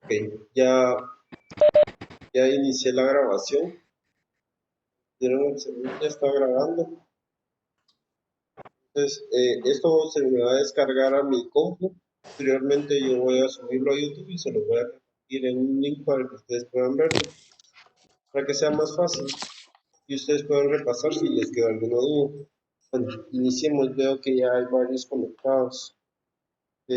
Ok, ya, ya inicié la grabación. Dieron un segundo, ya está grabando. Entonces, esto se me va a descargar a mi compu. Posteriormente yo voy a subirlo a YouTube y se los voy a compartir en un link para que ustedes puedan verlo, para que sea más fácil y ustedes puedan repasar si les queda alguna duda. Bueno, iniciemos. Veo que ya hay varios conectados. Si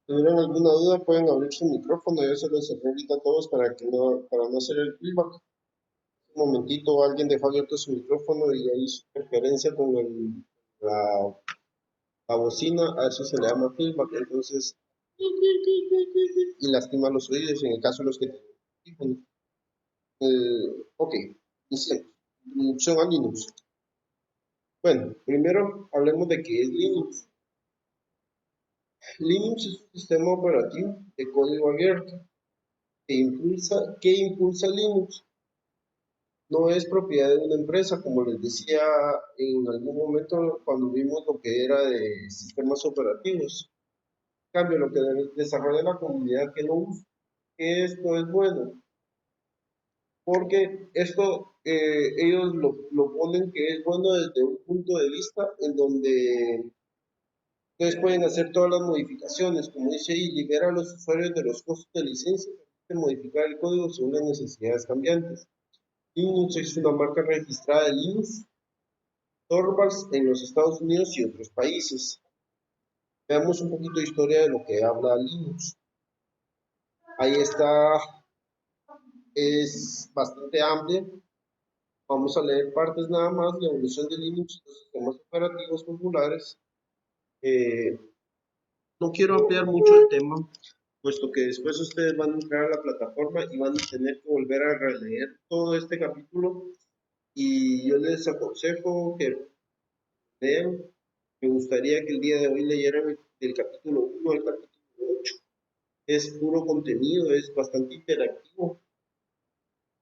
tuvieran alguna duda, pueden abrir su micrófono. Yo se los cerré ahorita a todos para no hacer el feedback. Un momentito, alguien dejó abierto su micrófono y hay interferencia con la bocina, a eso se le llama feedback, entonces, y lastima los oídos en el caso de los que tienen audífonos. Ok, iniciemos. Introducción a Linux. Bueno, primero hablemos de qué es Linux. Linux es un sistema operativo de código abierto que impulsa Linux. No es propiedad de una empresa, como les decía en algún momento cuando vimos lo que era de sistemas operativos. En cambio, lo que desarrolla la comunidad que lo usa, que esto es bueno, porque esto ellos lo ponen que es bueno desde un punto de vista en donde ustedes pueden hacer todas las modificaciones, como dice ahí, libera a los usuarios de los costos de licencia, permite modificar el código según las necesidades cambiantes. Linux es una marca registrada de Linux Torvalds en los Estados Unidos y otros países. Veamos un poquito de historia de lo que habla Linux. Ahí está, es bastante amplia. Vamos a leer partes nada más. La evolución de Linux y los sistemas operativos populares. Eh, no quiero ampliar mucho el tema, puesto que después ustedes van a entrar a la plataforma y van a tener que volver a releer todo este capítulo. Y yo les aconsejo que lean. Me gustaría que el día de hoy leyeran del capítulo 1 al capítulo 8. Es puro contenido, es bastante interactivo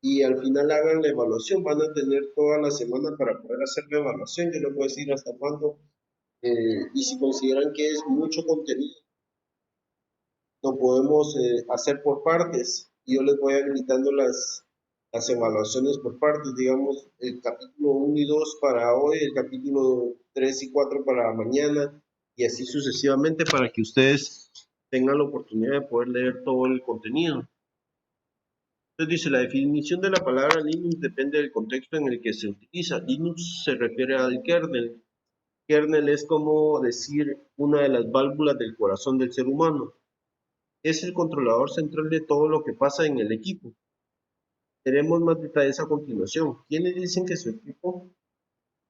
y al final hagan la evaluación. Van a tener toda la semana para poder hacer la evaluación. Yo les voy a decir hasta cuándo. Y si consideran que es mucho contenido, lo podemos hacer por partes. Y yo les voy habilitando las evaluaciones por partes. Digamos, el capítulo 1 y 2 para hoy, el capítulo 3 y 4 para mañana, y así sucesivamente para que ustedes tengan la oportunidad de poder leer todo el contenido. Entonces dice, la definición de la palabra Linux depende del contexto en el que se utiliza. Linux se refiere al kernel. Kernel es como decir una de las válvulas del corazón del ser humano. Es el controlador central de todo lo que pasa en el equipo. Tenemos más detalles a continuación. Quienes dicen que su equipo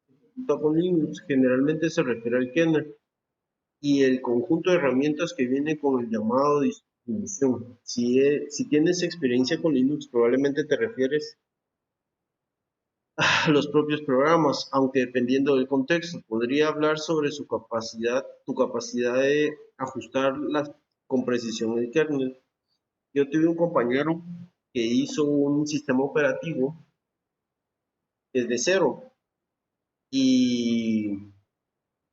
ejecuta con Linux generalmente se refiere al kernel y el conjunto de herramientas que viene con el llamado distribución. Si tienes experiencia con Linux, probablemente te refieres los propios programas, aunque dependiendo del contexto, podría hablar sobre tu capacidad de ajustar con precisión el kernel. Yo tuve un compañero que hizo un sistema operativo desde cero y,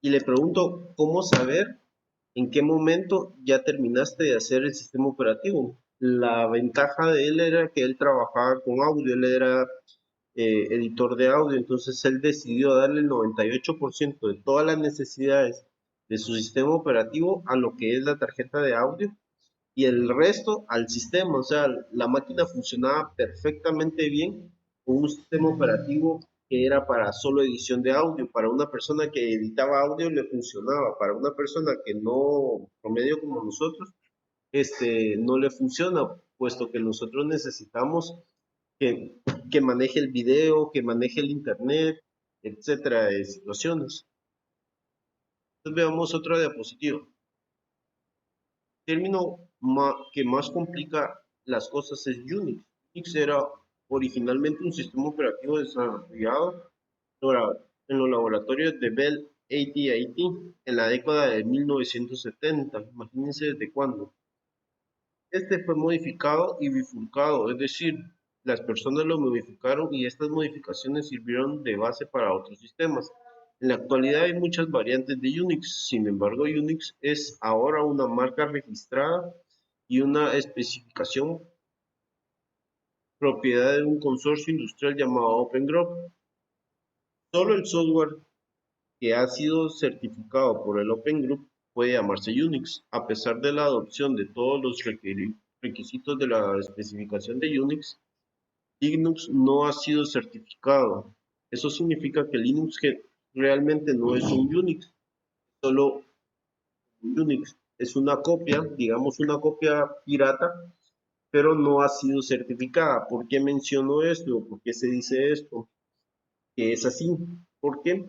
y le pregunto cómo saber en qué momento ya terminaste de hacer el sistema operativo. La ventaja de él era que él trabajaba con audio, él era editor de audio, entonces él decidió darle el 98% de todas las necesidades de su sistema operativo a lo que es la tarjeta de audio y el resto al sistema, o sea, la máquina funcionaba perfectamente bien con un sistema operativo que era para solo edición de audio, para una persona que editaba audio le funcionaba, para una persona que no, promedio como nosotros, no le funciona, puesto que nosotros necesitamos que, que maneje el video, que maneje el internet, etcétera, de situaciones. Entonces veamos otra diapositiva. El término que más complica las cosas es Unix. Unix era originalmente un sistema operativo desarrollado en los laboratorios de Bell AT&T en la década de 1970. Imagínense desde cuándo. Este fue modificado y bifurcado, es decir, las personas lo modificaron y estas modificaciones sirvieron de base para otros sistemas. En la actualidad hay muchas variantes de Unix, sin embargo Unix es ahora una marca registrada y una especificación propiedad de un consorcio industrial llamado OpenGroup. Solo el software que ha sido certificado por el Open Group puede llamarse Unix. A pesar de la adopción de todos los requisitos de la especificación de Unix, Linux no ha sido certificado. Eso significa que Linux realmente no es un Unix, solo un Unix. Es una copia, digamos una copia pirata, pero no ha sido certificada. ¿Por qué menciono esto? ¿Por qué se dice esto? Que es así. Porque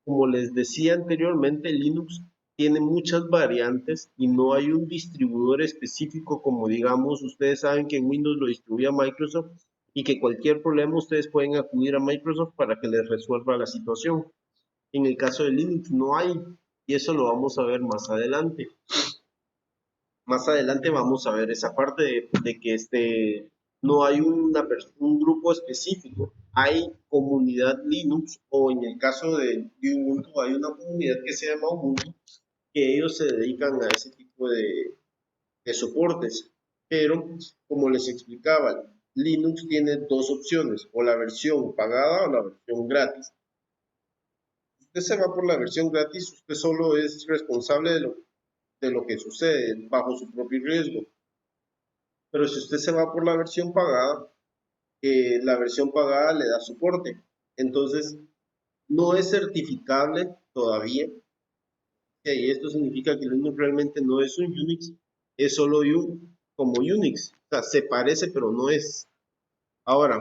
como les decía anteriormente, Linux tiene muchas variantes y no hay un distribuidor específico como digamos, ustedes saben que en Windows lo distribuye Microsoft y que cualquier problema ustedes pueden acudir a Microsoft para que les resuelva la situación. En el caso de Linux no hay y eso lo vamos a ver más adelante. Más adelante vamos a ver esa parte de que no hay un grupo específico, hay comunidad Linux o en el caso de Ubuntu hay una comunidad que se llama Ubuntu que ellos se dedican a ese tipo de soportes. Pero como les explicaba, Linux tiene dos opciones, o la versión pagada o la versión gratis. Si usted se va por la versión gratis, usted solo es responsable de lo que sucede bajo su propio riesgo. Pero si usted se va por la versión pagada le da soporte. Entonces, no es certificable todavía. Y esto significa que Linux realmente no es un Unix, es solo como Unix. O sea, se parece, pero no es. Ahora,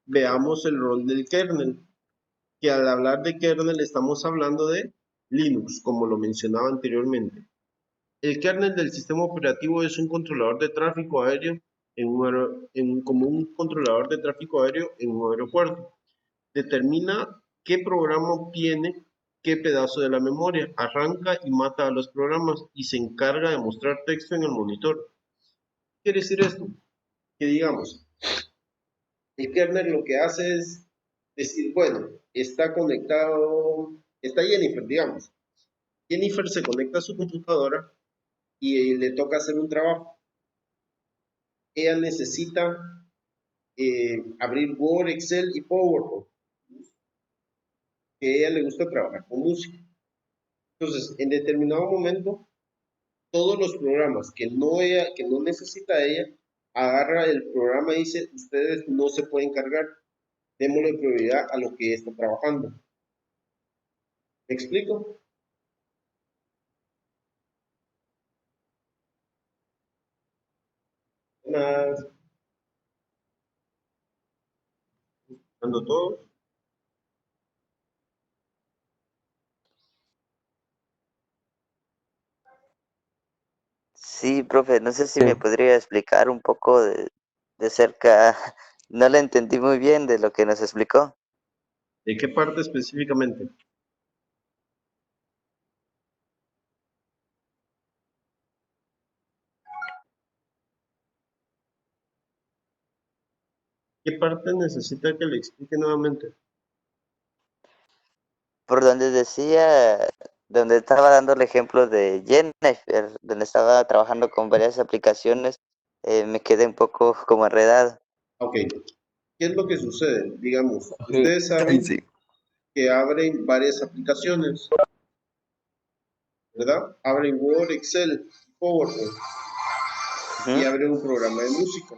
veamos el rol del kernel. Que al hablar de kernel estamos hablando de Linux, como lo mencionaba anteriormente. El kernel del sistema operativo es un controlador de tráfico aéreo como un controlador de tráfico aéreo en un aeropuerto. Determina qué programa obtiene qué pedazo de la memoria, arranca y mata a los programas y se encarga de mostrar texto en el monitor. ¿Qué quiere decir esto? Que digamos, el kernel lo que hace es decir, bueno, está conectado, está Jennifer, digamos. Jennifer se conecta a su computadora y le toca hacer un trabajo. Ella necesita abrir Word, Excel y PowerPoint, que a ella le gusta trabajar con música. Entonces, en determinado momento, todos los programas que no necesita ella, agarra el programa y dice, ustedes no se pueden cargar, démosle prioridad a lo que ella está trabajando. ¿Me explico? Cuando todo. Sí, profe, no sé si me podría explicar un poco de cerca. No le entendí muy bien de lo que nos explicó. ¿De qué parte específicamente? ¿Qué parte necesita que le explique nuevamente? Por donde decía, donde estaba dando el ejemplo de Jennifer, donde estaba trabajando con varias aplicaciones, me quedé un poco como enredado. Ok, ¿qué es lo que sucede? Digamos, ustedes saben Sí. que abren varias aplicaciones, ¿verdad? Abren Word, Excel, PowerPoint y Ujú, abren un programa de música.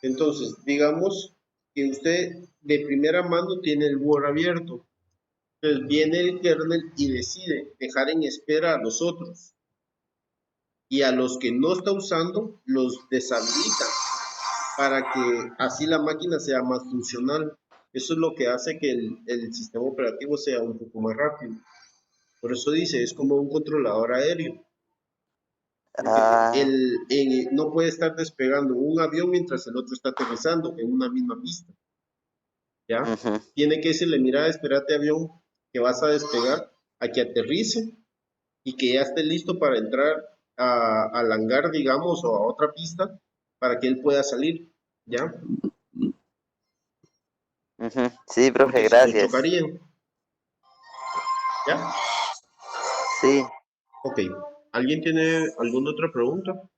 Entonces, digamos que usted de primera mano tiene el Word abierto. Entonces viene el kernel y decide dejar en espera a los otros. Y a los que no está usando, los deshabilita para que así la máquina sea más funcional. Eso es lo que hace que el sistema operativo sea un poco más rápido. Por eso dice, es como un controlador aéreo. Porque Ah, no puede estar despegando un avión mientras el otro está aterrizando en una misma pista. ¿Ya? ujú, Tiene que decirle, mira, espérate avión, que vas a despegar, a que aterrice y que ya esté listo para entrar al hangar, digamos, o a otra pista, para que él pueda salir, ¿ya? ujú. Sí, profe, Porque si no gracias. chocarían. ¿Ya? Sí. Ok. ¿Alguien tiene alguna otra pregunta?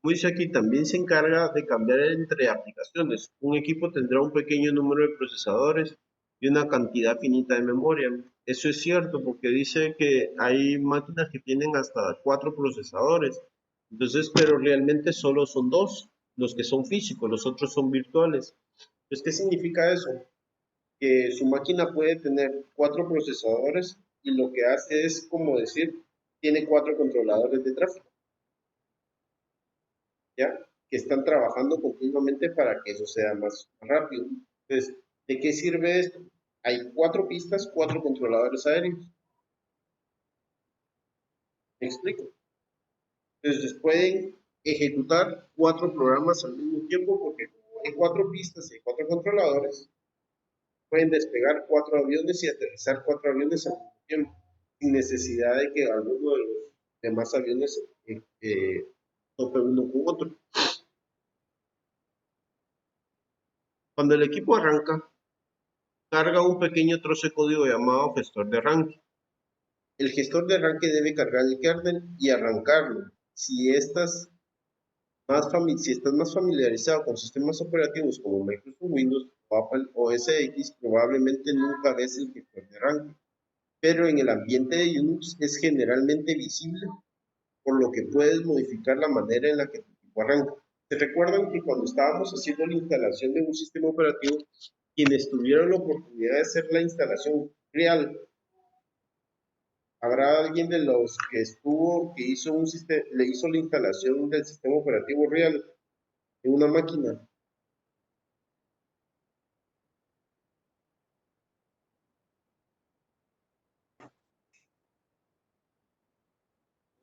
Dice aquí, también se encarga de cambiar entre aplicaciones. Un equipo tendrá un pequeño número de procesadores y una cantidad finita de memoria. Eso es cierto porque dice que hay máquinas que tienen hasta 4 procesadores. Entonces, pero realmente solo son 2 los que son físicos, los otros son virtuales. Entonces, ¿qué significa eso? Que su máquina puede tener 4 procesadores y lo que hace es como decir, tiene 4 controladores de tráfico. ¿Ya? Que están trabajando continuamente para que eso sea más rápido. Entonces, ¿de qué sirve esto? Hay 4 pistas, 4 controladores aéreos. ¿Me explico? Entonces, pueden ejecutar 4 programas al mismo tiempo porque como hay 4 pistas y hay 4 controladores, pueden despegar 4 aviones y aterrizar 4 aviones al mismo tiempo, sin necesidad de que alguno de los demás aviones tope uno con otro. Cuando el equipo arranca, carga un pequeño trozo de código llamado gestor de arranque. El gestor de arranque debe cargar el kernel y arrancarlo. Si estás más familiarizado con sistemas operativos como Microsoft Windows o Apple OS X, probablemente nunca ves el gestor de arranque, pero en el ambiente de Unix es generalmente visible, por lo que puedes modificar la manera en la que tu equipo arranca. ¿Se recuerdan que cuando estábamos haciendo la instalación de un sistema operativo, quienes tuvieron la oportunidad de hacer la instalación real, habrá alguien de los que estuvo, que hizo le hizo la instalación del sistema operativo real en una máquina?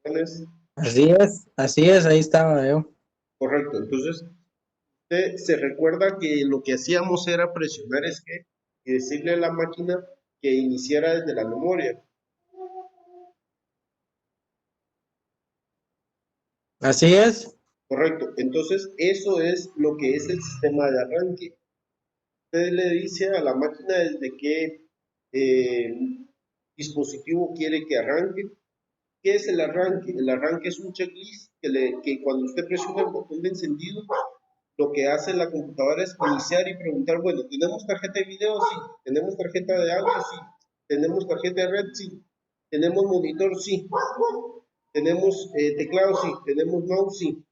¿Cuál? Así es, ahí estaba yo. Correcto. Entonces, usted se recuerda que lo que hacíamos era presionar escape y decirle a la máquina que iniciara desde la memoria. Así es. Correcto. Entonces, eso es lo que es el sistema de arranque. Usted le dice a la máquina desde qué eh, dispositivo quiere que arranque. ¿Qué es el arranque? El arranque es un checklist que cuando usted presiona el botón de encendido, lo que hace la computadora es iniciar y preguntar, bueno, ¿tenemos tarjeta de video? Sí. ¿Tenemos tarjeta de audio? Sí. ¿Tenemos tarjeta de red? Sí. ¿Tenemos monitor? Sí. ¿Tenemos teclado? Sí. ¿Tenemos mouse? Sí.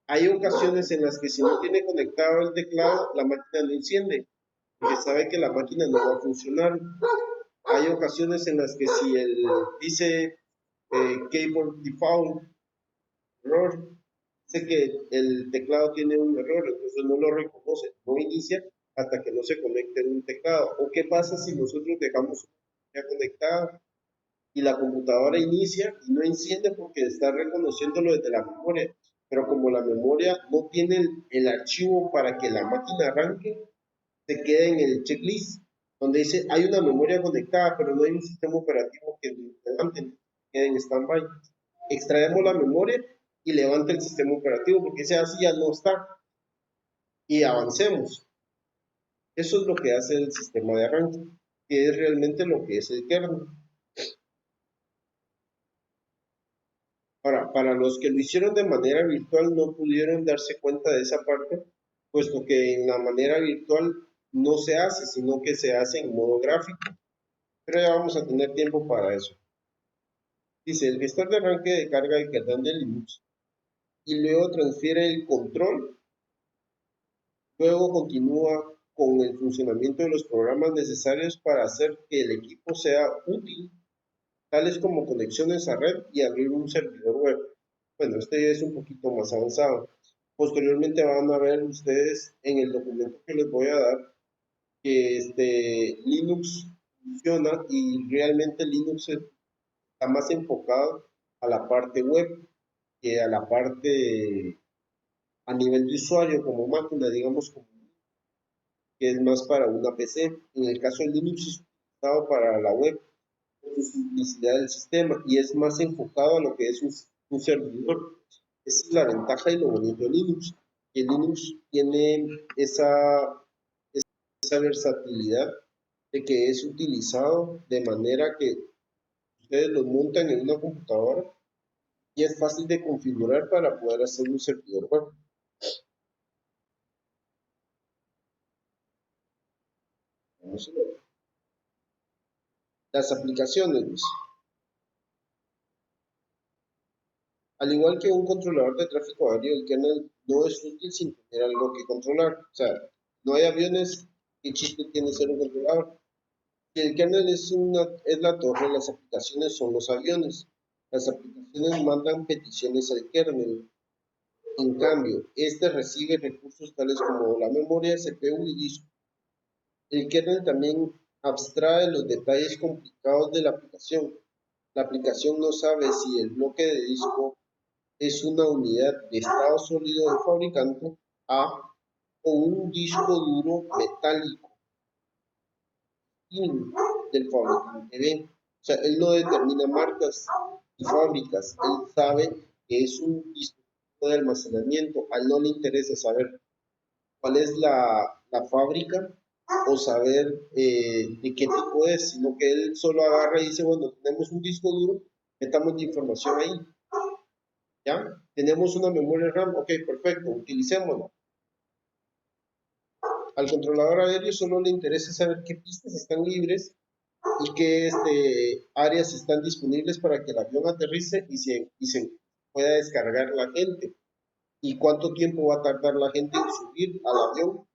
Hay ocasiones en las que si no tiene conectado el teclado, la máquina no enciende, porque sabe que la máquina no va a funcionar. Hay ocasiones en las que si dice keyboard default error, dice que el teclado tiene un error, entonces no lo reconoce, no inicia hasta que no se conecte en un teclado. ¿O qué pasa si nosotros dejamos ya conectada y la computadora inicia y no enciende porque está reconociéndolo desde la memoria? Pero como la memoria no tiene el archivo para que la máquina arranque, se queda en el checklist, donde dice hay una memoria conectada, pero no hay un sistema operativo que levante, queda en standby. Extraemos la memoria y levanta el sistema operativo, porque ese así ya no está, y avancemos. Eso es lo que hace el sistema de arranque, que es realmente lo que es el kernel. Ahora, para los que lo hicieron de manera virtual no pudieron darse cuenta de esa parte, puesto que en la manera virtual no se hace, sino que se hace en modo gráfico. Pero ya vamos a tener tiempo para eso. Dice, el gestor de arranque de carga el kernel de Linux y luego transfiere el control. Luego continúa con el funcionamiento de los programas necesarios para hacer que el equipo sea útil, tales como conexiones a red y abrir un servidor web. Bueno, este es un poquito más avanzado. Posteriormente van a ver ustedes en el documento que les voy a dar que Linux funciona y realmente Linux está más enfocado a la parte web que a la parte a nivel de usuario como máquina, digamos, que es más para una PC. En el caso de Linux es utilizado para la web por su simplicidad del sistema y es más enfocado a lo que es un un servidor. Esa es la ventaja y lo bonito de Linux. Que Linux tiene esa versatilidad de que es utilizado de manera que ustedes lo montan en una computadora y es fácil de configurar para poder hacer un servidor web. Vamos a ver. Las aplicaciones, Luis. Al igual que un controlador de tráfico aéreo, el kernel no es útil sin tener algo que controlar. O sea, no hay aviones, ¿qué chiste tiene ser un controlador? Si el kernel es la torre, las aplicaciones son los aviones. Las aplicaciones mandan peticiones al kernel. En cambio, este recibe recursos tales como la memoria, CPU y disco. El kernel también abstrae los detalles complicados de la aplicación. La aplicación no sabe si el bloque de disco es una unidad de estado sólido del fabricante A o un disco duro metálico del fabricante B. O sea, él no determina marcas y fábricas, él sabe que es un dispositivo de almacenamiento. A él no le interesa saber cuál es la fábrica o saber de qué tipo es, sino que él solo agarra y dice, bueno, tenemos un disco duro, metamos la información ahí, ¿ya? Tenemos una memoria RAM, ok, perfecto, utilicémosla. Al controlador aéreo solo le interesa saber qué pistas están libres y qué áreas están disponibles para que el avión aterrice y se pueda descargar la gente. Y cuánto tiempo va a tardar la gente en subir al avión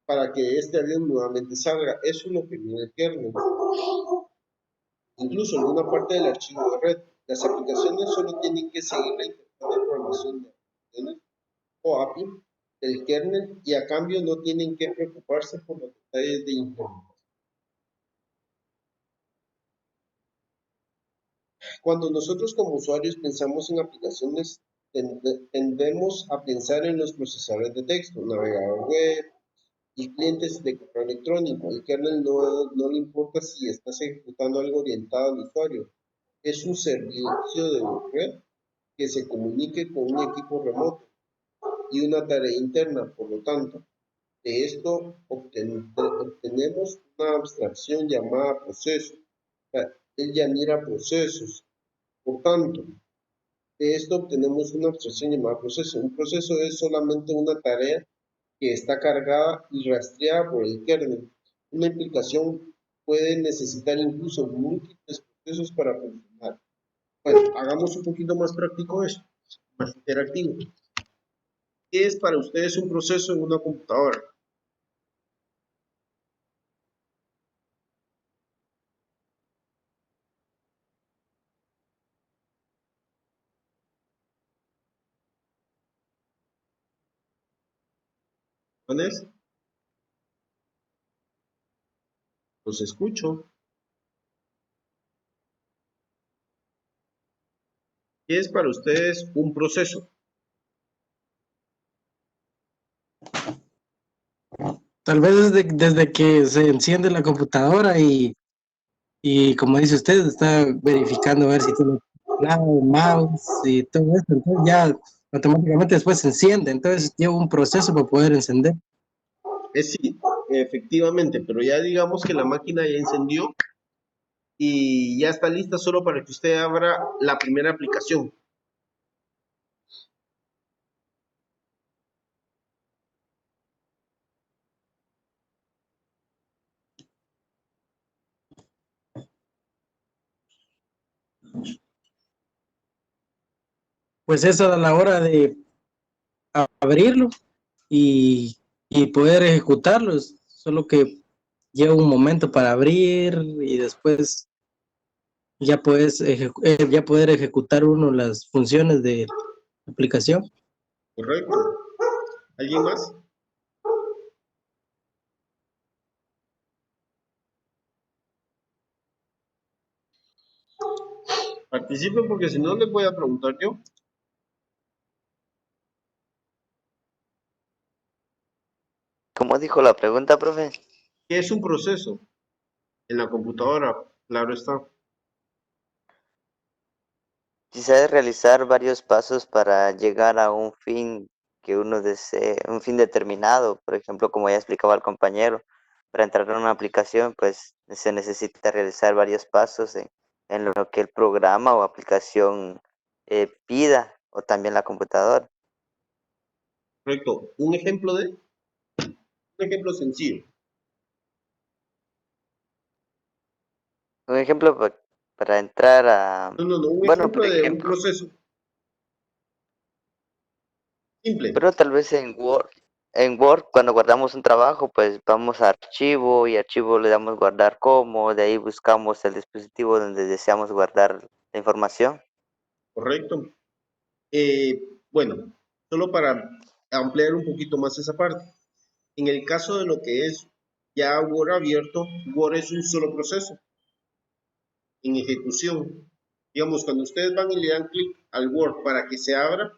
para que este avión nuevamente salga. Eso es lo que viene el kernel. Incluso en una parte del archivo de red, las aplicaciones solo tienen que seguir la interfaz de programación de aplicaciones o API del kernel y a cambio no tienen que preocuparse por los detalles de implementación. Cuando nosotros como usuarios pensamos en aplicaciones, tendemos a pensar en los procesadores de texto, navegador web y clientes de correo electrónico. El kernel no le importa si estás ejecutando algo orientado al usuario. Es un servicio de red que se comunique con un equipo remoto y una tarea interna. Por lo tanto, de esto obtenemos una abstracción llamada proceso. O sea, él ya mira procesos. Por tanto, de esto obtenemos una abstracción llamada proceso. Un proceso es solamente una tarea que está cargada y rastreada por el kernel. Una aplicación puede necesitar incluso múltiples procesos para funcionar. Bueno, hagamos un poquito más práctico eso, más interactivo. ¿Qué es para ustedes un proceso en una computadora? ¿Cuáles? Los escucho. ¿Qué es para ustedes un proceso? Tal vez desde que se enciende la computadora y como dice usted, está verificando a ver si tiene teclado, mouse y todo eso. Entonces ya automáticamente después se enciende. Entonces lleva un proceso para poder encender. Sí, efectivamente, pero ya digamos que la máquina ya encendió y ya está lista solo para que usted abra la primera aplicación. Pues esa es la hora de abrirlo y, y poder ejecutarlo. Solo que lleva un momento para abrir y después ya poder ejecutar uno las funciones de la aplicación. ¿Correcto? ¿Alguien más? Participen porque si no les voy a preguntar yo. ¿Cómo dijo la pregunta, profe? ¿Qué es un proceso? En la computadora, claro está. quizás realizar varios pasos para llegar a un fin que uno desee, un fin determinado, por ejemplo, como ya explicaba el compañero, para entrar en una aplicación, pues se necesita realizar varios pasos en lo que el programa o aplicación pida, o también la computadora. Correcto. Un ejemplo sencillo. Un ejemplo para entrar a, No, un bueno, ejemplo por de un ejemplo, proceso simple. pero tal vez en Word, cuando guardamos un trabajo, pues vamos a archivo y archivo le damos guardar como, de ahí buscamos el dispositivo donde deseamos guardar la información. Correcto. Bueno, solo para ampliar un poquito más esa parte. En el caso de lo que es ya Word abierto, Word es un solo proceso en ejecución. Digamos, cuando ustedes van y le dan clic al Word para que se abra,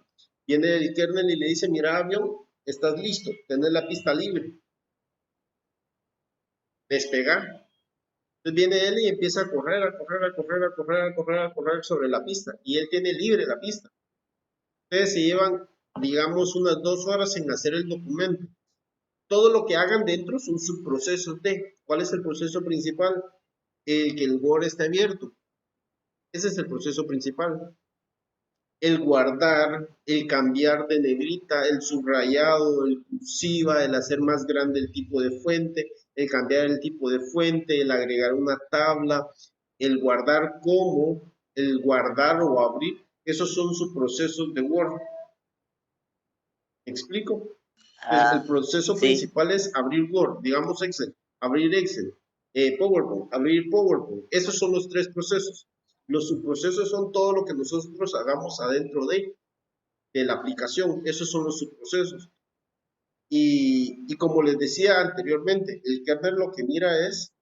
viene el kernel y le dice, mira, avión, estás listo, tenés la pista libre, despegar. Entonces viene él y empieza a correr, a correr, a correr, a correr, a correr, a correr sobre la pista. Y él tiene libre la pista. Ustedes se llevan, digamos, unas 2 horas en hacer el documento. Todo lo que hagan dentro son subprocesos de. ¿Cuál es el proceso principal? El que el Word está abierto. Ese es el proceso principal. El guardar, el cambiar de negrita, el subrayado, el cursiva, el hacer más grande el tipo de fuente, el cambiar el tipo de fuente, el agregar una tabla, el guardar como, el guardar o abrir, esos son subprocesos de Word. ¿Me explico? Entonces, el Ah, proceso sí, principal es abrir Word, digamos Excel, abrir Excel, PowerPoint, abrir PowerPoint. Esos son los tres procesos. Los subprocesos son todo lo que nosotros hagamos adentro de la aplicación. Esos son los subprocesos. Y como les decía anteriormente, el kernel lo que mira es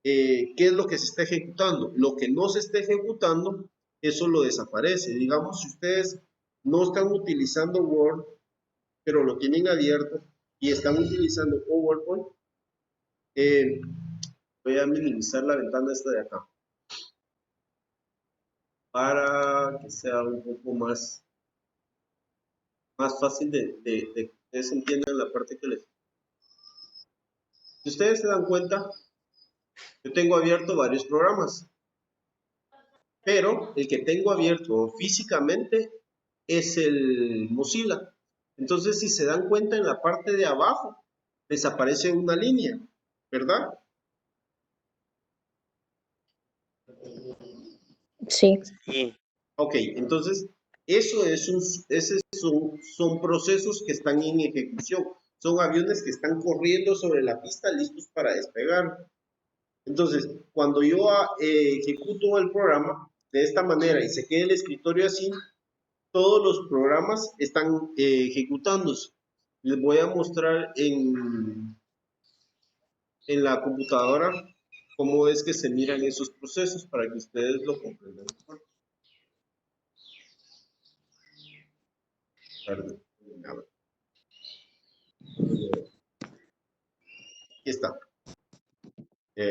qué es lo que se está ejecutando. Lo que no se está ejecutando, eso lo desaparece. Digamos, si ustedes no están utilizando Word, pero lo tienen abierto y están utilizando PowerPoint, eh, voy a minimizar la ventana esta de acá para que sea un poco más fácil de que ustedes entiendan la parte que les... Si ustedes se dan cuenta, yo tengo abierto varios programas, pero el que tengo abierto físicamente es el Mozilla. Entonces, si se dan cuenta, en la parte de abajo desaparece una línea, ¿verdad? Sí, sí. Ok, entonces, esos son procesos que están en ejecución. Son aviones que están corriendo sobre la pista listos para despegar. Entonces, cuando yo ejecuto el programa de esta manera y se quede el escritorio así, todos los programas están ejecutándose. Les voy a mostrar en la computadora cómo es que se miran esos procesos para que ustedes lo comprendan mejor. Perdón. Aquí está.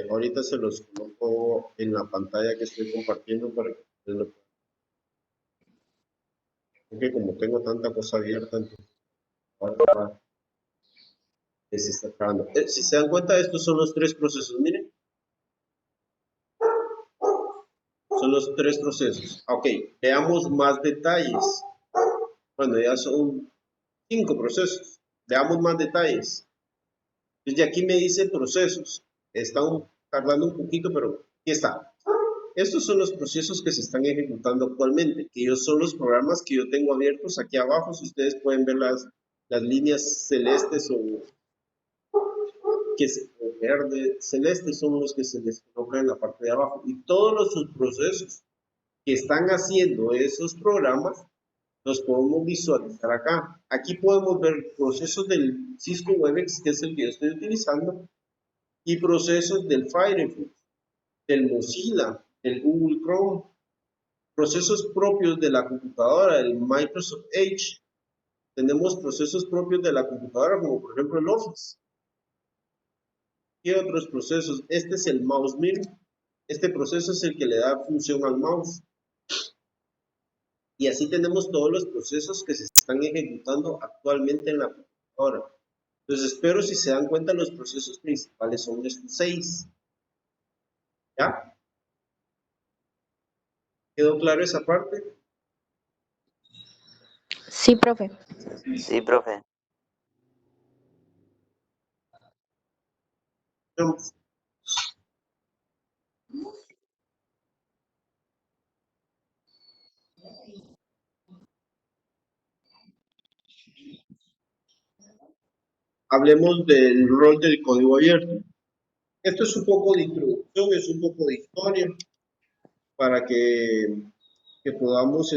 Ahorita se los coloco en la pantalla que estoy compartiendo para que ustedes lo puedan. Porque como tengo tanta cosa abierta, entonces ahora se está acabando. Si se dan cuenta, estos son los tres procesos. Miren, son los tres procesos. Ok, veamos más detalles. Bueno, ya son 5 procesos. Veamos más detalles. Desde aquí me dice procesos. Están tardando un poquito, pero aquí está. Estos son los procesos que se están ejecutando actualmente, que ellos son los programas que yo tengo abiertos aquí abajo. Si ustedes pueden ver las líneas celestes o verde celestes son los que se les colocan en la parte de abajo. Y todos los subprocesos que están haciendo esos programas los podemos visualizar acá. Aquí podemos ver procesos del Cisco Webex, que es el que yo estoy utilizando, y procesos del Firefox, del Mozilla, del Google Chrome, procesos propios de la computadora, el Microsoft Edge. Tenemos procesos propios de la computadora, como por ejemplo el Office. ¿Qué otros procesos? Este es el mouse mir. Este proceso es el que le da función al mouse. Y así tenemos todos los procesos que se están ejecutando actualmente en la computadora. Entonces, espero si se dan cuenta, los procesos principales son estos 6. ¿Ya? ¿Quedó claro esa parte? Sí, profe. Sí, profe. Vamos. Hablemos del rol del código abierto. Esto es un poco de introducción, es un poco de historia para que podamos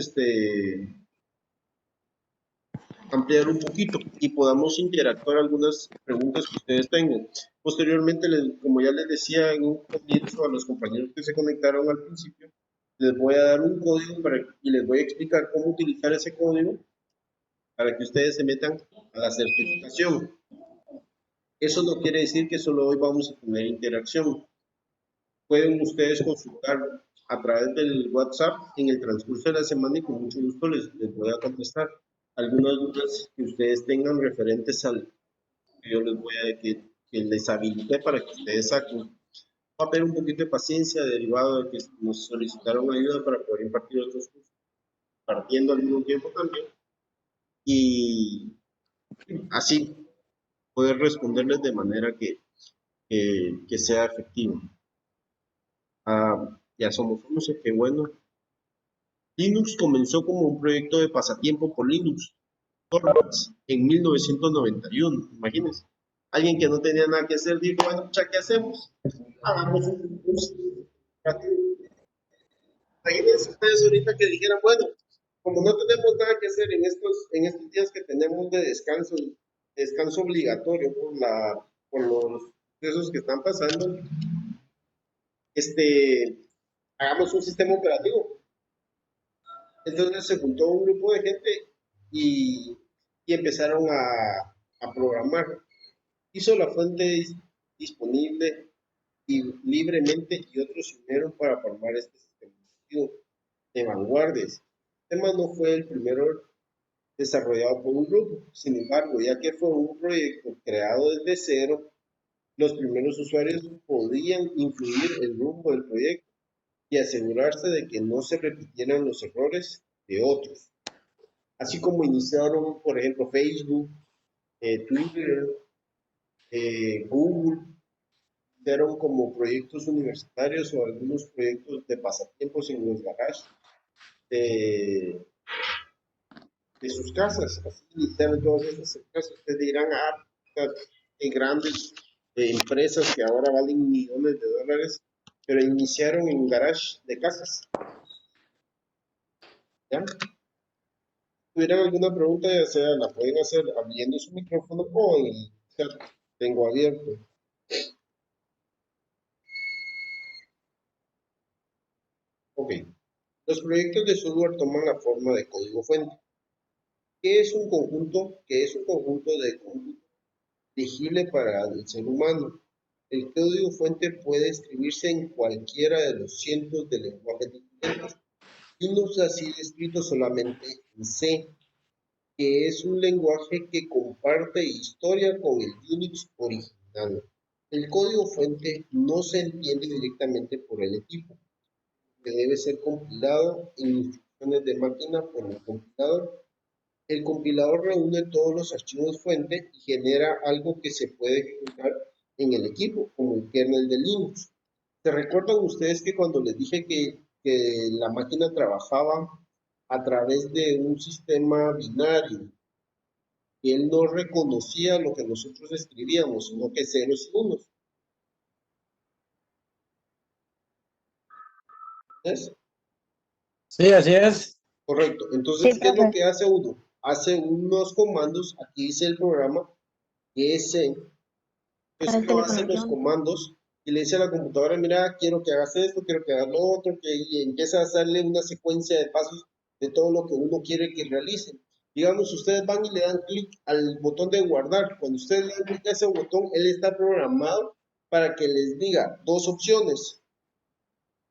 ampliar un poquito y podamos interactuar algunas preguntas que ustedes tengan. Posteriormente, como ya les decía en un comienzo a los compañeros que se conectaron al principio, les voy a dar un código y les voy a explicar cómo utilizar ese código para que ustedes se metan a la certificación. Eso no quiere decir que solo hoy vamos a tener interacción. Pueden ustedes consultar a través del WhatsApp en el transcurso de la semana y con mucho gusto les voy a contestar algunas dudas que ustedes tengan referentes al que yo les voy a decir, que les habilite para que ustedes saquen. Va a tener un poquito de paciencia derivado de que nos solicitaron ayuda para poder impartir otros cursos, partiendo al mismo tiempo también, y así poder responderles de manera que sea efectivo. Ya somos 11, qué bueno. Linux comenzó como un proyecto de pasatiempo por Linux Torvalds en 1991, imagínense. Alguien que no tenía nada que hacer dijo, bueno, ¿qué hacemos? Hagamos un curso. Imagínense ustedes ahorita que dijeran, bueno, como no tenemos nada que hacer en estos días que tenemos de descanso obligatorio por los procesos que están pasando, hagamos un sistema operativo. Entonces se juntó un grupo de gente y, y empezaron a programar. Hizo la fuente disponible y libremente y otros se unieron para formar este sistema de vanguardias. El sistema no fue el primero desarrollado por un grupo, sin embargo, ya que fue un proyecto creado desde cero, los primeros usuarios podían influir el rumbo del proyecto y asegurarse de que no se repitieran los errores de otros. Así como iniciaron, por ejemplo, Facebook, Twitter, Google, iniciaron como proyectos universitarios o algunos proyectos de pasatiempos en los garages de, de sus casas. Así iniciaron todas esas empresas. Ustedes dirán, qué grandes empresas que ahora valen millones de dólares, pero iniciaron en garage de casas. ¿Ya? Si tuvieran alguna pregunta, ya sea la pueden hacer abriendo su micrófono o en el chat tengo abierto. Ok. Los proyectos de software toman la forma de código fuente. ¿Qué es un conjunto? ¿Qué es un conjunto de cómputo legible para el ser humano? El código fuente puede escribirse en cualquiera de los cientos de lenguajes diferentes. Linux ha sido escrito solamente en C, que es un lenguaje que comparte historia con el Unix original. El código fuente no se entiende directamente por el equipo, que debe ser compilado en instrucciones de máquina por el compilador. El compilador reúne todos los archivos fuente y genera algo que se puede ejecutar en el equipo, como el kernel de Linux. ¿Se recuerdan ustedes que cuando les dije que la máquina trabajaba a través de un sistema binario, que él no reconocía lo que nosotros escribíamos, sino que ceros y unos? ¿Es? Sí, así es. Correcto. Sí, Entonces, ¿qué es lo profe. que hace uno? Hace unos comandos, aquí dice el programa, que es C. Para Entonces el uno teléfono hace de los John. comandos y le dice a la computadora, mira, quiero que hagas esto, quiero que hagas lo otro, y empieza a hacerle una secuencia de pasos de todo lo que uno quiere que realice. Digamos, ustedes van y le dan clic al botón de guardar. Cuando ustedes le dan clic a ese botón, él está programado para que les diga dos opciones.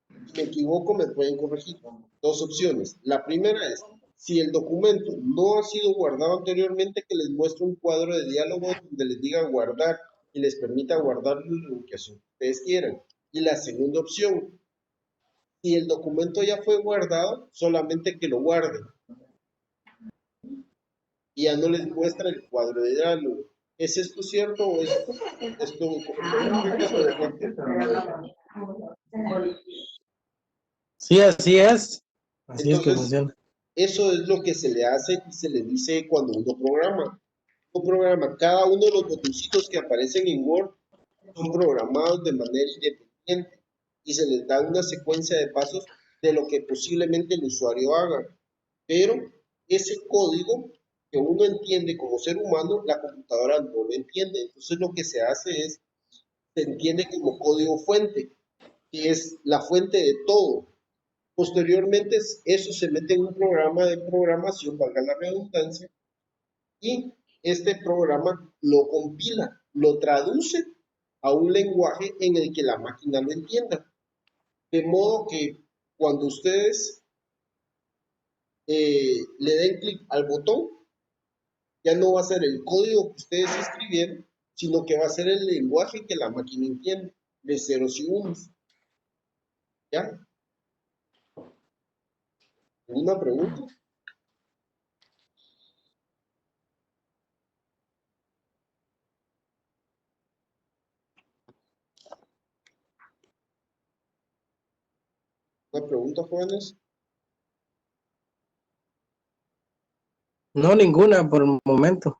Si me equivoco, me pueden corregir. Dos opciones. La primera es, Si el documento no ha sido guardado anteriormente, que les muestre un cuadro de diálogo donde les diga guardar y les permita guardar la ubicación que ustedes quieran. Y la segunda opción, si el documento ya fue guardado, solamente que lo guarden y ya no les muestra el cuadro de diálogo. ¿Es esto cierto o esto correcto o incorrecto? Sí, así es. Así es que Entonces, funciona. eso es lo que se le hace y se le dice cuando uno programa. Uno programa cada uno de los botoncitos que aparecen en Word son programados de manera independiente y se les da una secuencia de pasos de lo que posiblemente el usuario haga. Pero ese código que uno entiende como ser humano, la computadora no lo entiende. Entonces lo que se hace es, se entiende como código fuente, que es la fuente de todo. Posteriormente eso se mete en un programa de programación, valga la redundancia, y este programa lo compila, lo traduce a un lenguaje en el que la máquina lo entienda. De modo que cuando ustedes le den clic al botón, ya no va a ser el código que ustedes escribieron, sino que va a ser el lenguaje que la máquina entiende, de ceros y unos. ¿Ya? ¿Alguna pregunta? ¿Una pregunta, jóvenes? No, ninguna por el momento.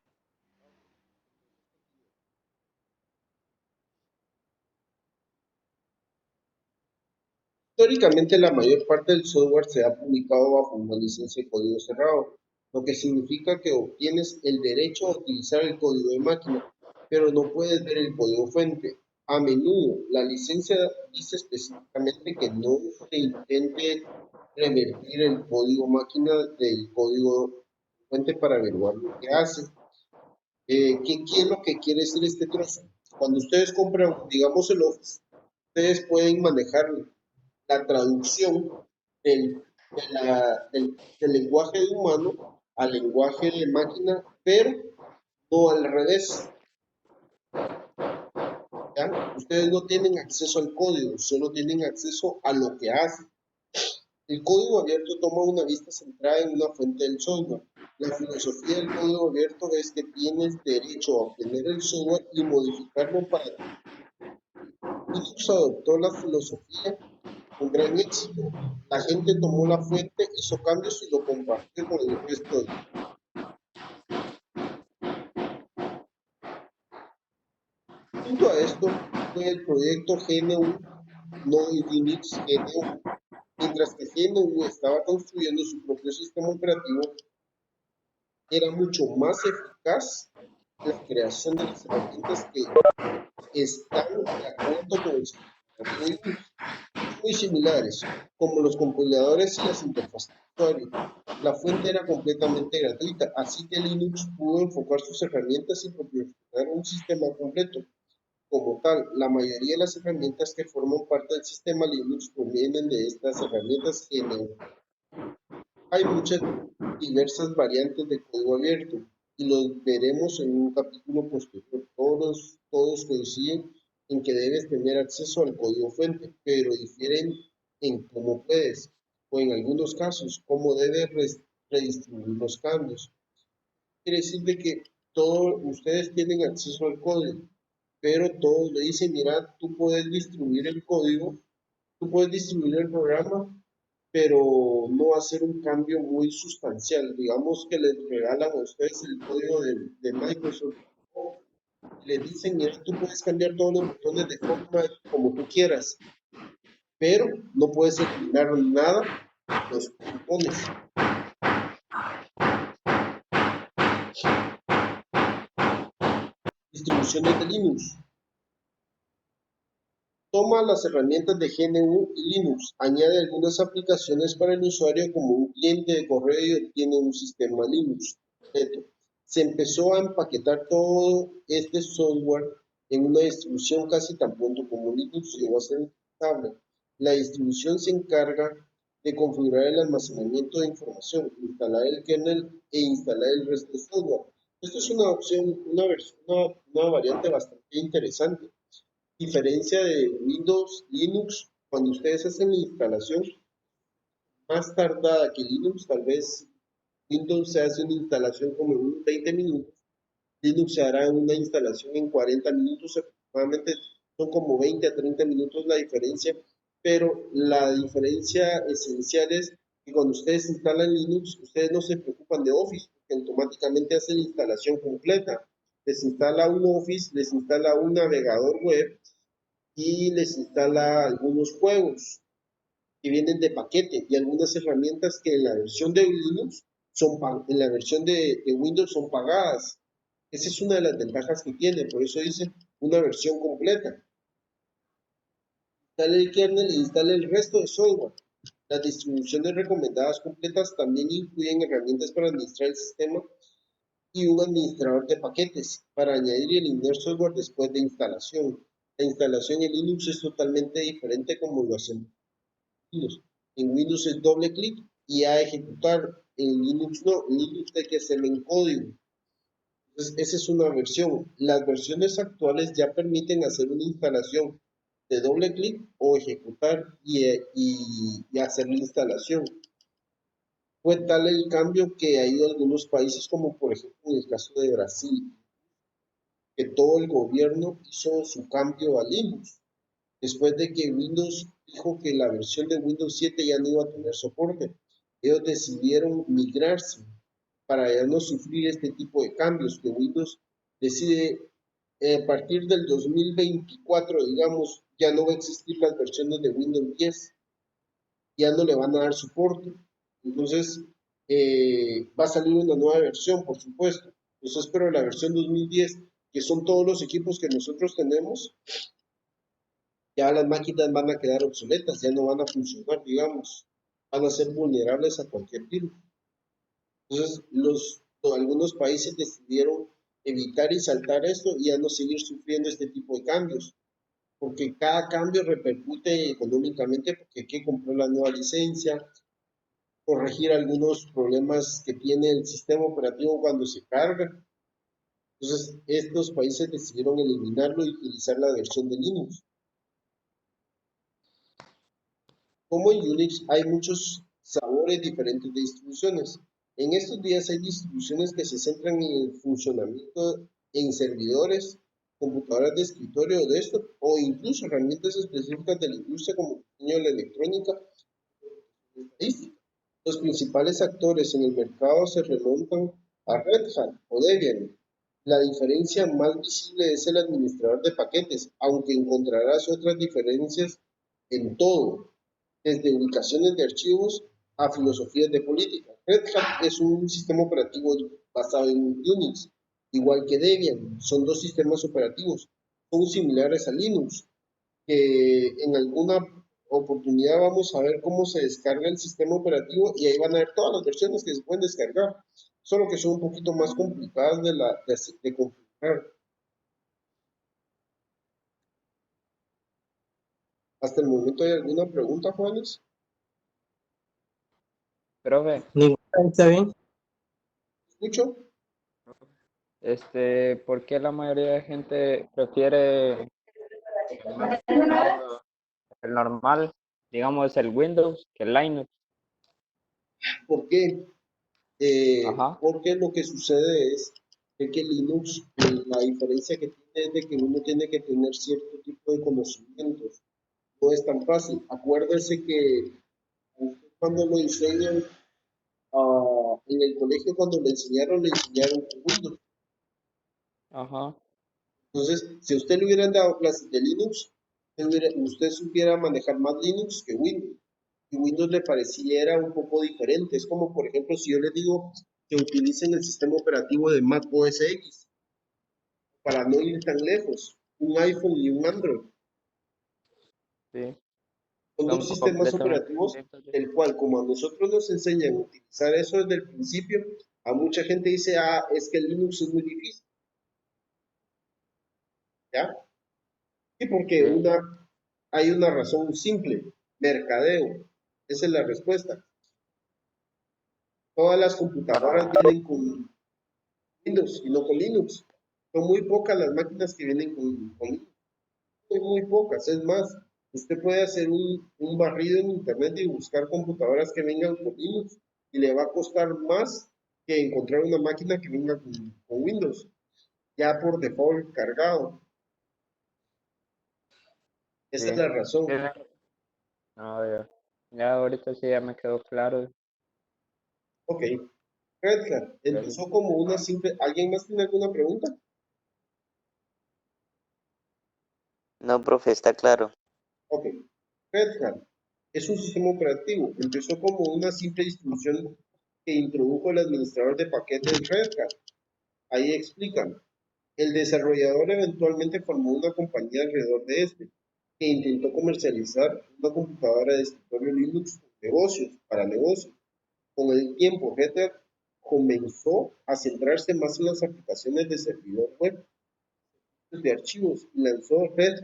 Históricamente, la mayor parte del software se ha publicado bajo una licencia de código cerrado, lo que significa que obtienes el derecho a utilizar el código de máquina, pero no puedes ver el código fuente. A menudo, la licencia dice específicamente que no se intente revertir el código máquina del código fuente para averiguar lo que hace. ¿Qué es lo que quiere decir este trozo? Cuando ustedes compran, digamos, el Office, ustedes pueden manejar la traducción del lenguaje de humano al lenguaje de máquina, pero no al revés. ¿Ya? Ustedes no tienen acceso al código, solo tienen acceso a lo que hace. El código abierto toma una vista centrada en una fuente del software. La filosofía del código abierto es que tienes derecho a obtener el software y modificarlo para ti. Linux adoptó la filosofía con gran éxito. La gente tomó la fuente, hizo cambios y lo compartió con el resto. Junto a esto fue el proyecto GNU, no Unix GNU. Mientras que GNU estaba construyendo su propio sistema operativo, era mucho más eficaz la creación de las herramientas que están de acuerdo con el sistema operativo Linux. Muy similares, como los compiladores y las interfaces de usuario. La fuente era completamente gratuita, así que Linux pudo enfocar sus herramientas y proporcionar un sistema completo. Como tal, la mayoría de las herramientas que forman parte del sistema Linux provienen de estas herramientas GNU. Hay muchas diversas variantes de código abierto y los veremos en un capítulo posterior. Todos coinciden en que debes tener acceso al código fuente, pero difieren en cómo puedes, o en algunos casos, cómo debes redistribuir los cambios. Quiere decir de que todos ustedes tienen acceso al código, pero todos le dicen, mira, tú puedes distribuir el código, tú puedes distribuir el programa, pero no hacer un cambio muy sustancial. Digamos que les regalan a ustedes el código de Microsoft y les dicen, mira, tú puedes cambiar todos los botones de forma como tú quieras, pero no puedes eliminar nada de los botones. Distribuciones de Linux. Toma las herramientas de GNU y Linux, añade algunas aplicaciones para el usuario como un cliente de correo y obtiene un sistema Linux completo. Se empezó a empaquetar todo este software en una distribución casi tan pronto como Linux llegó a ser estable. La distribución se encarga de configurar el almacenamiento de información, instalar el kernel e instalar el resto de software. Esto es una opción, una variante bastante interesante. Diferencia de Windows, Linux, cuando ustedes hacen la instalación más tardada que Linux, tal vez Windows se hace una instalación como en unos 20 minutos, Linux se hará una instalación en 40 minutos aproximadamente, son como 20 a 30 minutos la diferencia, pero la diferencia esencial es que cuando ustedes instalan Linux, ustedes no se preocupan de Office, porque automáticamente hace la instalación completa. Les instala un Office, les instala un navegador web y les instala algunos juegos que vienen de paquete y algunas herramientas que en la versión de Linux en la versión de Windows son pagadas. Esa es una de las ventajas que tiene, por eso dice una versión completa. Instale el kernel e instale el resto de software. Las distribuciones recomendadas completas también incluyen herramientas para administrar el sistema y un administrador de paquetes para añadir y eliminar software después de instalación. La instalación en Linux es totalmente diferente como lo hacemos en Windows. En Windows es doble clic y a ejecutar. En Linux no, en Linux hay que hacerlo en código. Entonces, esa es una versión. Las versiones actuales ya permiten hacer una instalación de doble clic o ejecutar y hacer la instalación. Fue tal el cambio que ha ido a algunos países, como por ejemplo en el caso de Brasil, que todo el gobierno hizo su cambio a Linux, después de que Windows dijo que la versión de Windows 7 ya no iba a tener soporte. Ellos decidieron migrarse para ya no sufrir este tipo de cambios, que Windows decide a partir del 2024, digamos, ya no va a existir las versiones de Windows 10, ya no le van a dar soporte. Entonces, va a salir una nueva versión, por supuesto. Entonces, espero la versión 2010, que son todos los equipos que nosotros tenemos, ya las máquinas van a quedar obsoletas, ya no van a funcionar, digamos, van a ser vulnerables a cualquier virus. Entonces, algunos países decidieron evitar y saltar esto y ya no seguir sufriendo este tipo de cambios, porque cada cambio repercute económicamente porque hay que comprar la nueva licencia, corregir algunos problemas que tiene el sistema operativo cuando se carga. Entonces, estos países decidieron eliminarlo y utilizar la versión de Linux. Como en Unix hay muchos sabores diferentes de distribuciones. En estos días hay distribuciones que se centran en el funcionamiento en servidores, computadoras de escritorio de esto, o incluso herramientas específicas de la industria como diseño de la electrónica y estadística. Los principales actores en el mercado se remontan a Red Hat o Debian. La diferencia más visible es el administrador de paquetes, aunque encontrarás otras diferencias en todo, desde ubicaciones de archivos a filosofías de política. Red Hat es un sistema operativo basado en Unix, igual que Debian. Son dos sistemas operativos. Son similares a Linux, que en alguna oportunidad vamos a ver cómo se descarga el sistema operativo y ahí van a ver todas las versiones que se pueden descargar, solo que son un poquito más complicadas de configurar. Hasta el momento, ¿hay alguna pregunta, Juanes? Profe, Ninguna, está bien. ¿Escucho? ¿Por qué la mayoría de gente prefiere el normal, digamos el Windows, que el Linux? ¿Por qué? Ajá, Porque lo que sucede es que Linux, la diferencia que tiene es de que uno tiene que tener cierto tipo de conocimientos. No es tan fácil. Acuérdese que cuando lo enseñan en el colegio, cuando le enseñaron con Windows. ajá, Entonces, si a usted le hubieran dado clases de Linux, usted supiera manejar más Linux que Windows. Y Windows le pareciera un poco diferente. Es como, por ejemplo, si yo les digo que utilicen el sistema operativo de Mac OS X, para no ir tan lejos, un iPhone y un Android. sí, Son son dos sistemas completamente operativos, distintos. el cual, como a nosotros nos enseñan a utilizar eso desde el principio, a mucha gente dice, es que el Linux es muy difícil, ¿ya? Y porque Sí, hay una razón simple, mercadeo. Esa es la respuesta. Todas las computadoras vienen con Windows y no con Linux. Son muy pocas las máquinas que vienen con Linux. Muy pocas. Es más, usted puede hacer un barrido en internet y buscar computadoras que vengan con Linux y le va a costar más que encontrar una máquina que venga con Windows, ya por default cargado. Esa Sí. es la razón. No, ya ahorita sí ya me quedó claro. Ok. Red Hat Gracias. empezó como una simple... ¿Alguien más tiene alguna pregunta? No, profe, está claro. Ok. Red Hat es un sistema operativo. Empezó como una simple distribución que introdujo el administrador de paquetes Red Hat. Ahí explican. El desarrollador eventualmente formó una compañía alrededor de este, que intentó comercializar una computadora de escritorio Linux para negocios. Con el tiempo, Red Hat comenzó a centrarse más en las aplicaciones de servidor web de archivos y lanzó Red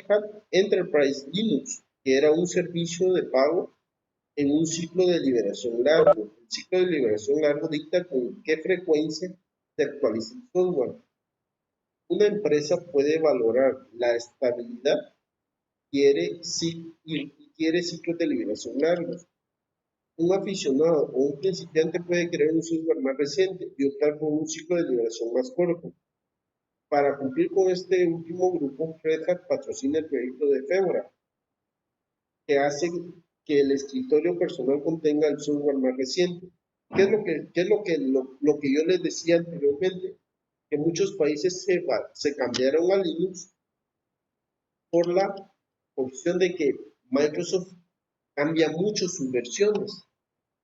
Hat Enterprise Linux, que era un servicio de pago en un ciclo de liberación largo. El ciclo de liberación largo dicta con qué frecuencia se actualiza el software. Una empresa puede valorar la estabilidad y quiere ciclos de liberación largos. Un aficionado o un principiante puede crear un software más reciente y optar por un ciclo de liberación más corto. Para cumplir con este último grupo, Red Hat patrocina el proyecto de Fedora, que hace que el escritorio personal contenga el software más reciente. ¿Qué es lo que yo les decía anteriormente? Que muchos países se cambiaron a Linux por la opción de que Microsoft cambia mucho sus versiones.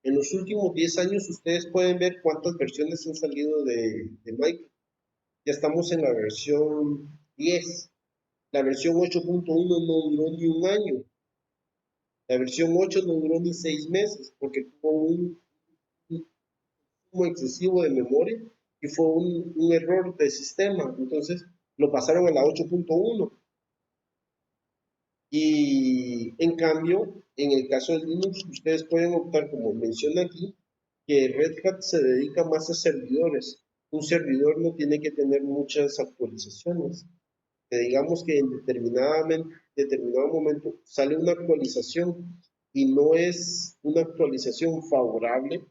En los últimos 10 años ustedes pueden ver cuántas versiones han salido de Microsoft. Ya estamos en la versión 10. La versión 8.1 no duró ni un año. La versión 8 no duró ni 6 meses porque tuvo un consumo excesivo de memoria y fue un error de sistema. Entonces lo pasaron a la 8.1. Y en cambio, en el caso de Linux, ustedes pueden optar, como menciona aquí, que Red Hat se dedica más a servidores. Un servidor no tiene que tener muchas actualizaciones. Que digamos que en determinado momento sale una actualización y no es una actualización favorable,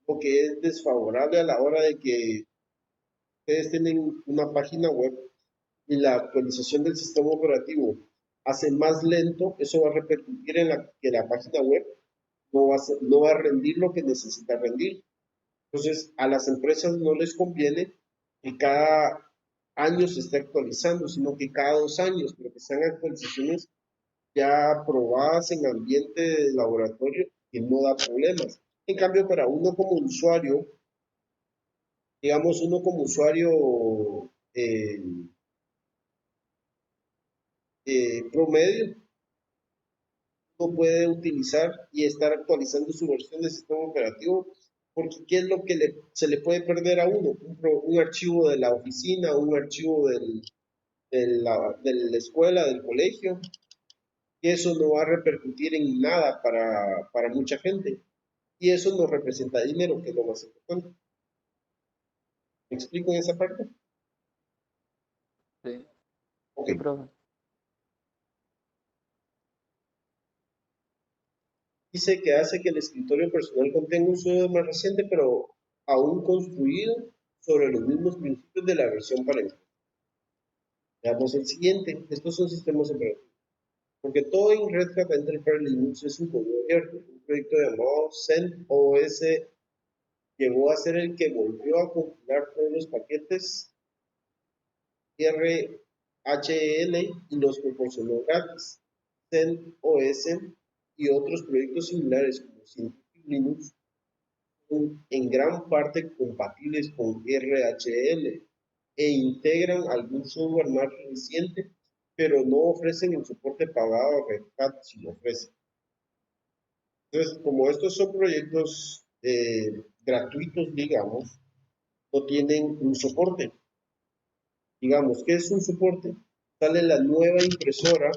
o que es desfavorable a la hora de que ustedes tienen una página web y la actualización del sistema operativo hace más lento, eso va a repercutir en que la página web no va a rendir lo que necesita rendir. Entonces, a las empresas no les conviene que cada año se esté actualizando, sino que cada 2 años, pero que sean actualizaciones ya probadas en ambiente de laboratorio y no da problemas. En cambio, para uno como usuario, digamos, uno como usuario promedio, no puede utilizar y estar actualizando su versión de sistema operativo, porque ¿qué es lo que se le puede perder a uno? Un archivo de la oficina, un archivo de la escuela, del colegio, y eso no va a repercutir en nada para mucha gente. Y eso no representa dinero, que es lo más importante. ¿Me explico en esa parte? Sí, Ok. sí, profe. Dice que hace que el escritorio personal contenga un software más reciente, pero aún construido sobre los mismos principios de la versión parental. Veamos el siguiente. Estos son sistemas operativos. Porque todo en Red Hat Enterprise Linux es un código abierto. Un proyecto llamado CentOS llegó a ser el que volvió a compilar todos los paquetes RHEL y los proporcionó gratis. CentOS y otros proyectos similares como Scientific Linux son en gran parte compatibles con RHEL e integran algún software más reciente, pero no ofrecen el soporte pagado a Red Hat si lo ofrece. Entonces, como estos son proyectos gratuitos, digamos, no tienen un soporte. Digamos, ¿qué es un soporte? Sale la nueva impresora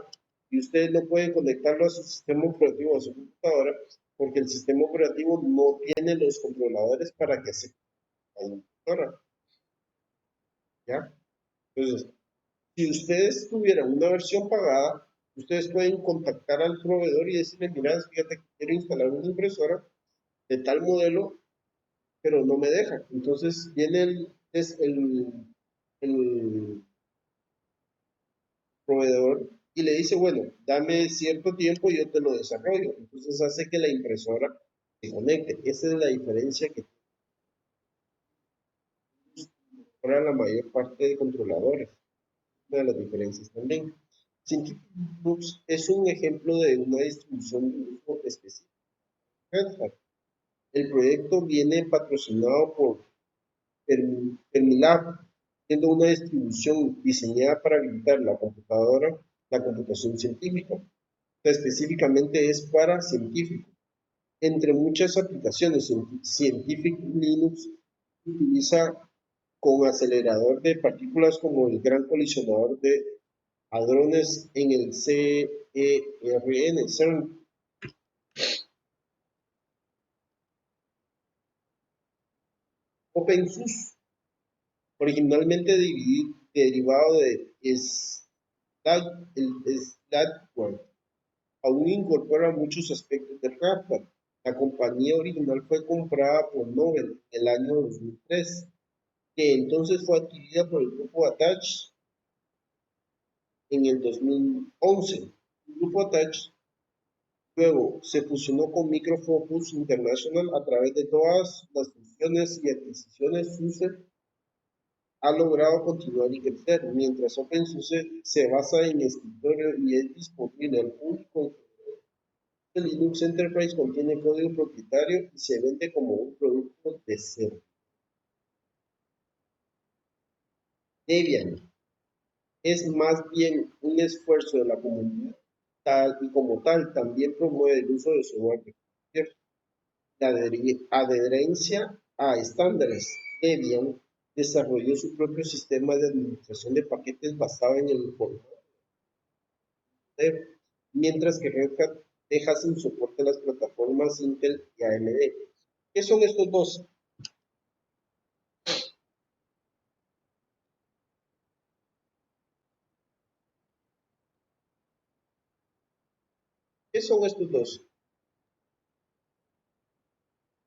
y ustedes no pueden conectarlo a su sistema operativo, a su computadora, porque el sistema operativo no tiene los controladores para que se la impresora, ¿ya? Entonces, si ustedes tuvieran una versión pagada, ustedes pueden contactar al proveedor y decirle, mira, fíjate que quiero instalar una impresora de tal modelo, pero no me deja. Entonces viene el proveedor y le dice, bueno, dame cierto tiempo y yo te lo desarrollo. Entonces hace que la impresora se conecte. Esa es la diferencia que para la mayor parte de controladores. Una de las diferencias también. Scientific Books es un ejemplo de una distribución de uso específico. El proyecto viene patrocinado por Fermilab, siendo una distribución diseñada para habilitar la computadora, la computación científica. Específicamente es para científicos. Entre muchas aplicaciones, Scientific Linux utiliza con acelerador de partículas como el Gran Colisionador de Hadrones en el CERN. OpenSUSE, originalmente derivado de Slackware, aún incorpora muchos aspectos del hardware. La compañía original fue comprada por Novell en el año 2003, que entonces fue adquirida por el grupo Attach en el 2011. El grupo Attach luego se fusionó con Micro Focus International a través de todas las fusiones y adquisiciones. SUSE ha logrado continuar y crecer, mientras OpenSUSE se basa en escritorio y es disponible al público. El Linux Enterprise contiene código propietario y se vende como un producto de cero. Debian es más bien un esfuerzo de la comunidad y como tal también promueve el uso de software abierto. La adherencia a estándares. Debian desarrolló su propio sistema de administración de paquetes basado en el formato Dev, mientras que Red Hat deja sin soporte las plataformas Intel y AMD. ¿Qué son estos dos? ¿Qué son estos dos?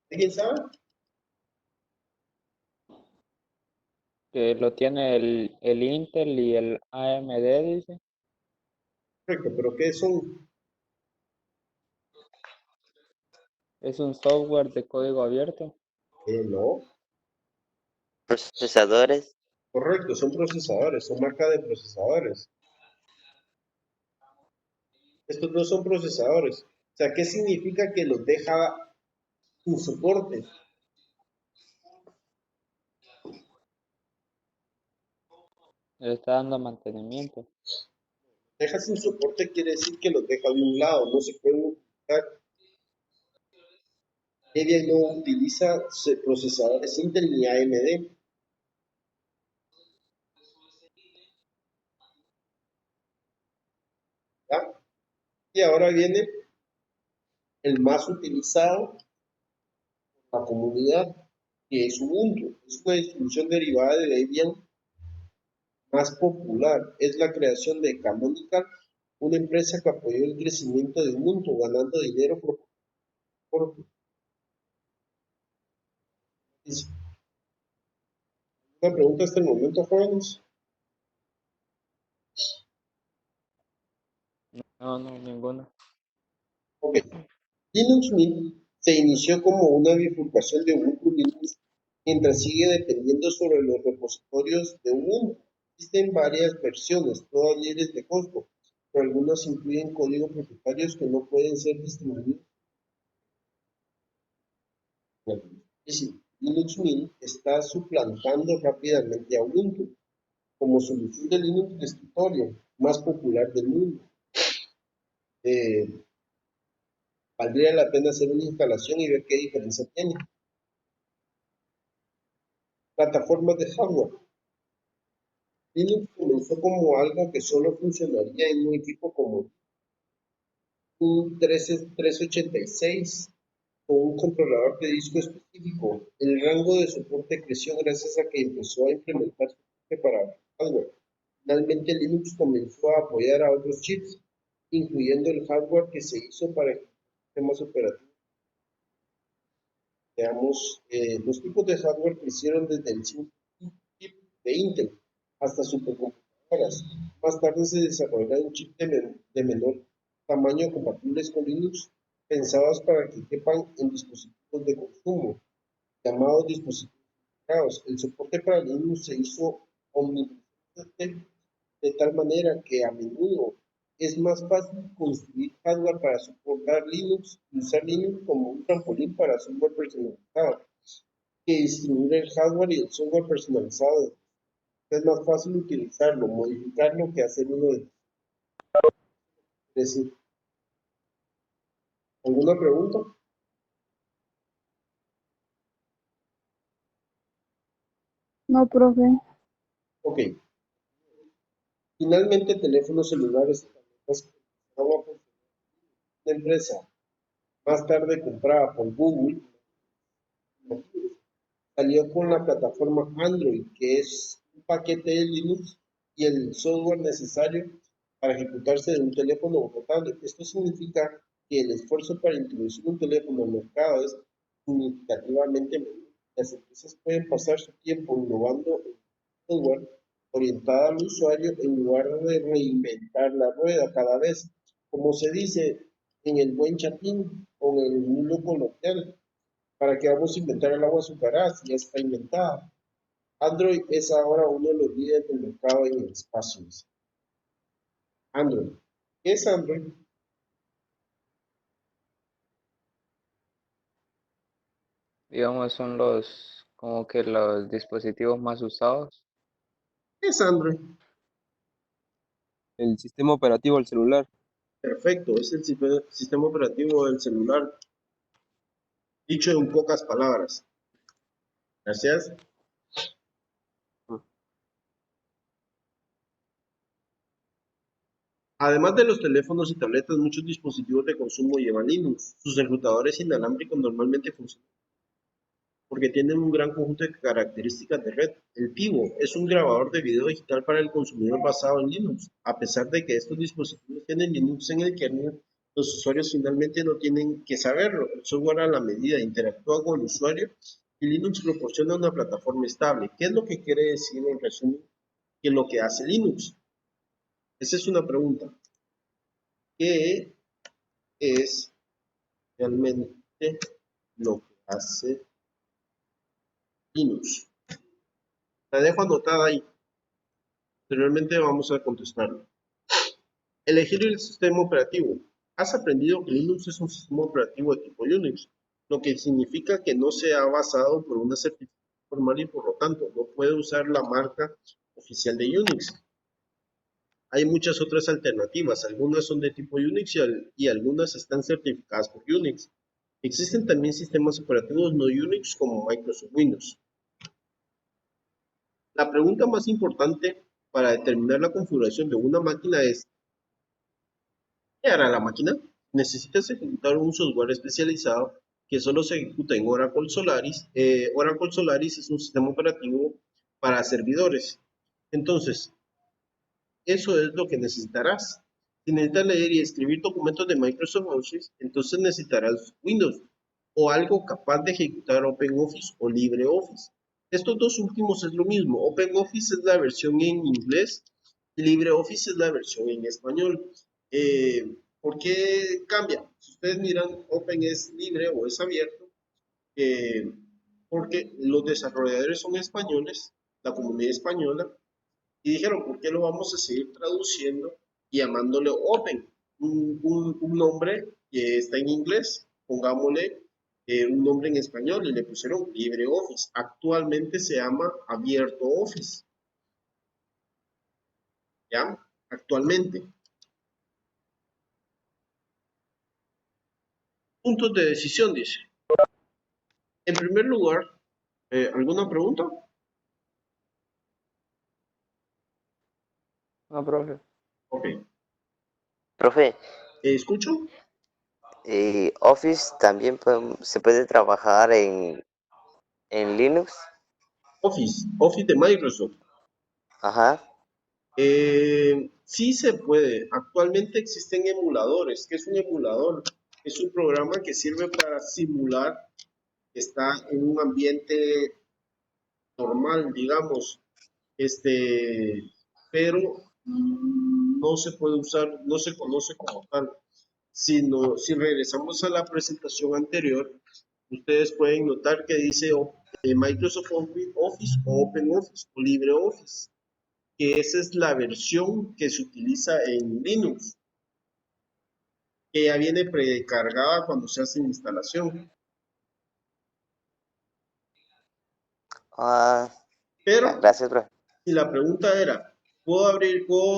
¿Alguien sabe? Que lo tiene el Intel y el AMD, dice. Correcto, pero ¿qué son? Es un software de código abierto. No, Procesadores. correcto, son procesadores, son marca de procesadores. Estos no son procesadores. O sea, ¿qué significa que los deja sin soporte? Le está dando mantenimiento. Deja sin soporte quiere decir que los deja de un lado, no se pueden utilizar. Debian no utiliza procesadores Intel ni AMD. ¿Ya? Y ahora viene el más utilizado por la comunidad, que es Ubuntu. Es una distribución derivada de Debian más popular. Es la creación de Canonical, una empresa que apoyó el crecimiento de Ubuntu, ganando dinero por una pregunta hasta el momento, jóvenes. No, ninguno. Ok. Linux Mint se inició como una bifurcación de Ubuntu Linux, mientras sigue dependiendo sobre los repositorios de Ubuntu. Existen varias versiones, todas libres de costo, pero algunas incluyen códigos propietarios que no pueden ser distribuidos. Linux Mint está suplantando rápidamente a Ubuntu como solución de Linux de escritorio más popular del mundo. Valdría la pena hacer una instalación y ver qué diferencia tiene. Plataformas de hardware. Linux comenzó como algo que solo funcionaría en un equipo común. un 1386 con un controlador de disco específico. El rango de soporte creció gracias a que empezó a implementar soporte para hardware. Finalmente, Linux comenzó a apoyar a otros chips, incluyendo el hardware que se hizo para sistemas operativos. Veamos, los tipos de hardware crecieron desde el chip de Intel hasta supercomputadoras. Más tarde se desarrollaron chips de menor tamaño compatibles con Linux, pensados para que quepan en dispositivos de consumo, llamados dispositivos integrados. El soporte para Linux se hizo omnipresente de tal manera que a menudo es más fácil construir hardware para soportar Linux y usar Linux como un trampolín para software personalizado que distribuir el hardware y el software personalizado. Es más fácil utilizarlo, modificarlo que hacer uno de decir. ¿Alguna pregunta? No, profe. Ok. Finalmente, teléfonos celulares y tabletas comenzaron a funcionar en una empresa más tarde comprada por Google. Salió con la plataforma Android, que es un paquete de Linux y el software necesario para ejecutarse de un teléfono o tablet. Esto significa que el esfuerzo para introducir un teléfono al mercado es significativamente menor. Las empresas pueden pasar su tiempo innovando en software orientado al usuario en lugar de reinventar la rueda cada vez, como se dice en el buen chapín o en el mundo coloquial. ¿Para qué vamos a inventar el agua azucarada si ya está inventada? Android es ahora uno de los líderes del mercado en el espacio. Android. ¿Qué es Android? Digamos, son como que los dispositivos más usados. ¿Qué es Android? El sistema operativo del celular. Perfecto, es el sistema operativo del celular, dicho en pocas palabras. Gracias. Además de los teléfonos y tabletas, muchos dispositivos de consumo llevan Linux. Sus ejecutadores inalámbricos normalmente funcionan porque tienen un gran conjunto de características de red. El Pivo es un grabador de video digital para el consumidor basado en Linux. A pesar de que estos dispositivos tienen Linux en el kernel, los usuarios finalmente no tienen que saberlo. El software a la medida interactúa con el usuario y Linux proporciona una plataforma estable. ¿Qué es lo que quiere decir en resumen? ¿Qué es lo que hace Linux? Esa es una pregunta. ¿Qué es realmente lo que hace Linux? La dejo anotada ahí. Posteriormente vamos a contestarlo. Elegir el sistema operativo. Has aprendido que Linux es un sistema operativo de tipo Unix, lo que significa que no se ha basado por una certificación formal y por lo tanto no puede usar la marca oficial de Unix. Hay muchas otras alternativas, algunas son de tipo Unix y algunas están certificadas por Unix. Existen también sistemas operativos no Unix como Microsoft Windows. La pregunta más importante para determinar la configuración de una máquina es: ¿qué hará la máquina? Necesitas ejecutar un software especializado que solo se ejecuta en Oracle Solaris. Oracle Solaris es un sistema operativo para servidores. Entonces, eso es lo que necesitarás. Si necesitas leer y escribir documentos de Microsoft Office, entonces necesitarás Windows o algo capaz de ejecutar OpenOffice o LibreOffice. Estos dos últimos es lo mismo. OpenOffice es la versión en inglés, LibreOffice es la versión en español. ¿Por qué cambia? Si ustedes miran, Open es libre o es abierto, porque los desarrolladores son españoles, la comunidad española, y dijeron, ¿por qué lo vamos a seguir traduciendo y llamándole Open? Un nombre que está en inglés, pongámosle un nombre en español y le pusieron LibreOffice. Actualmente se llama Abierto Office. ¿Ya? Actualmente. Puntos de decisión, dice. En primer lugar, ¿alguna pregunta? No, profe. Ok. Profe, ¿Escucho? Y Office también se puede trabajar en Linux. Office de Microsoft. Ajá. Sí se puede. Actualmente existen emuladores. ¿Qué es un emulador? Es un programa que sirve para simular que está en un ambiente normal, digamos, pero no se puede usar, no se conoce como tal. Si regresamos a la presentación anterior, ustedes pueden notar que dice Microsoft Office o OpenOffice o LibreOffice, que esa es la versión que se utiliza en Linux, que ya viene precargada cuando se hace la instalación. Ah, Pero gracias, bro. si la pregunta era,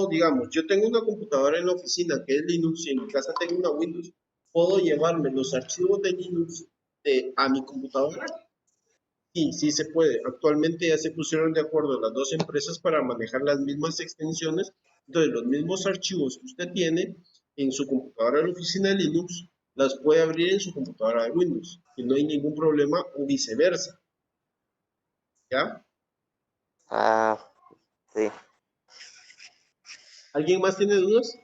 digamos, yo tengo una computadora en la oficina que es Linux y en mi casa tengo una Windows, ¿puedo llevarme los archivos de Linux a mi computadora? Sí, sí se puede. Actualmente ya se pusieron de acuerdo las dos empresas para manejar las mismas extensiones. Entonces, los mismos archivos que usted tiene en su computadora de la oficina de Linux, las puede abrir en su computadora de Windows. Y no hay ningún problema o viceversa. ¿Ya? Ah, sí. ¿Alguien más tiene dudas?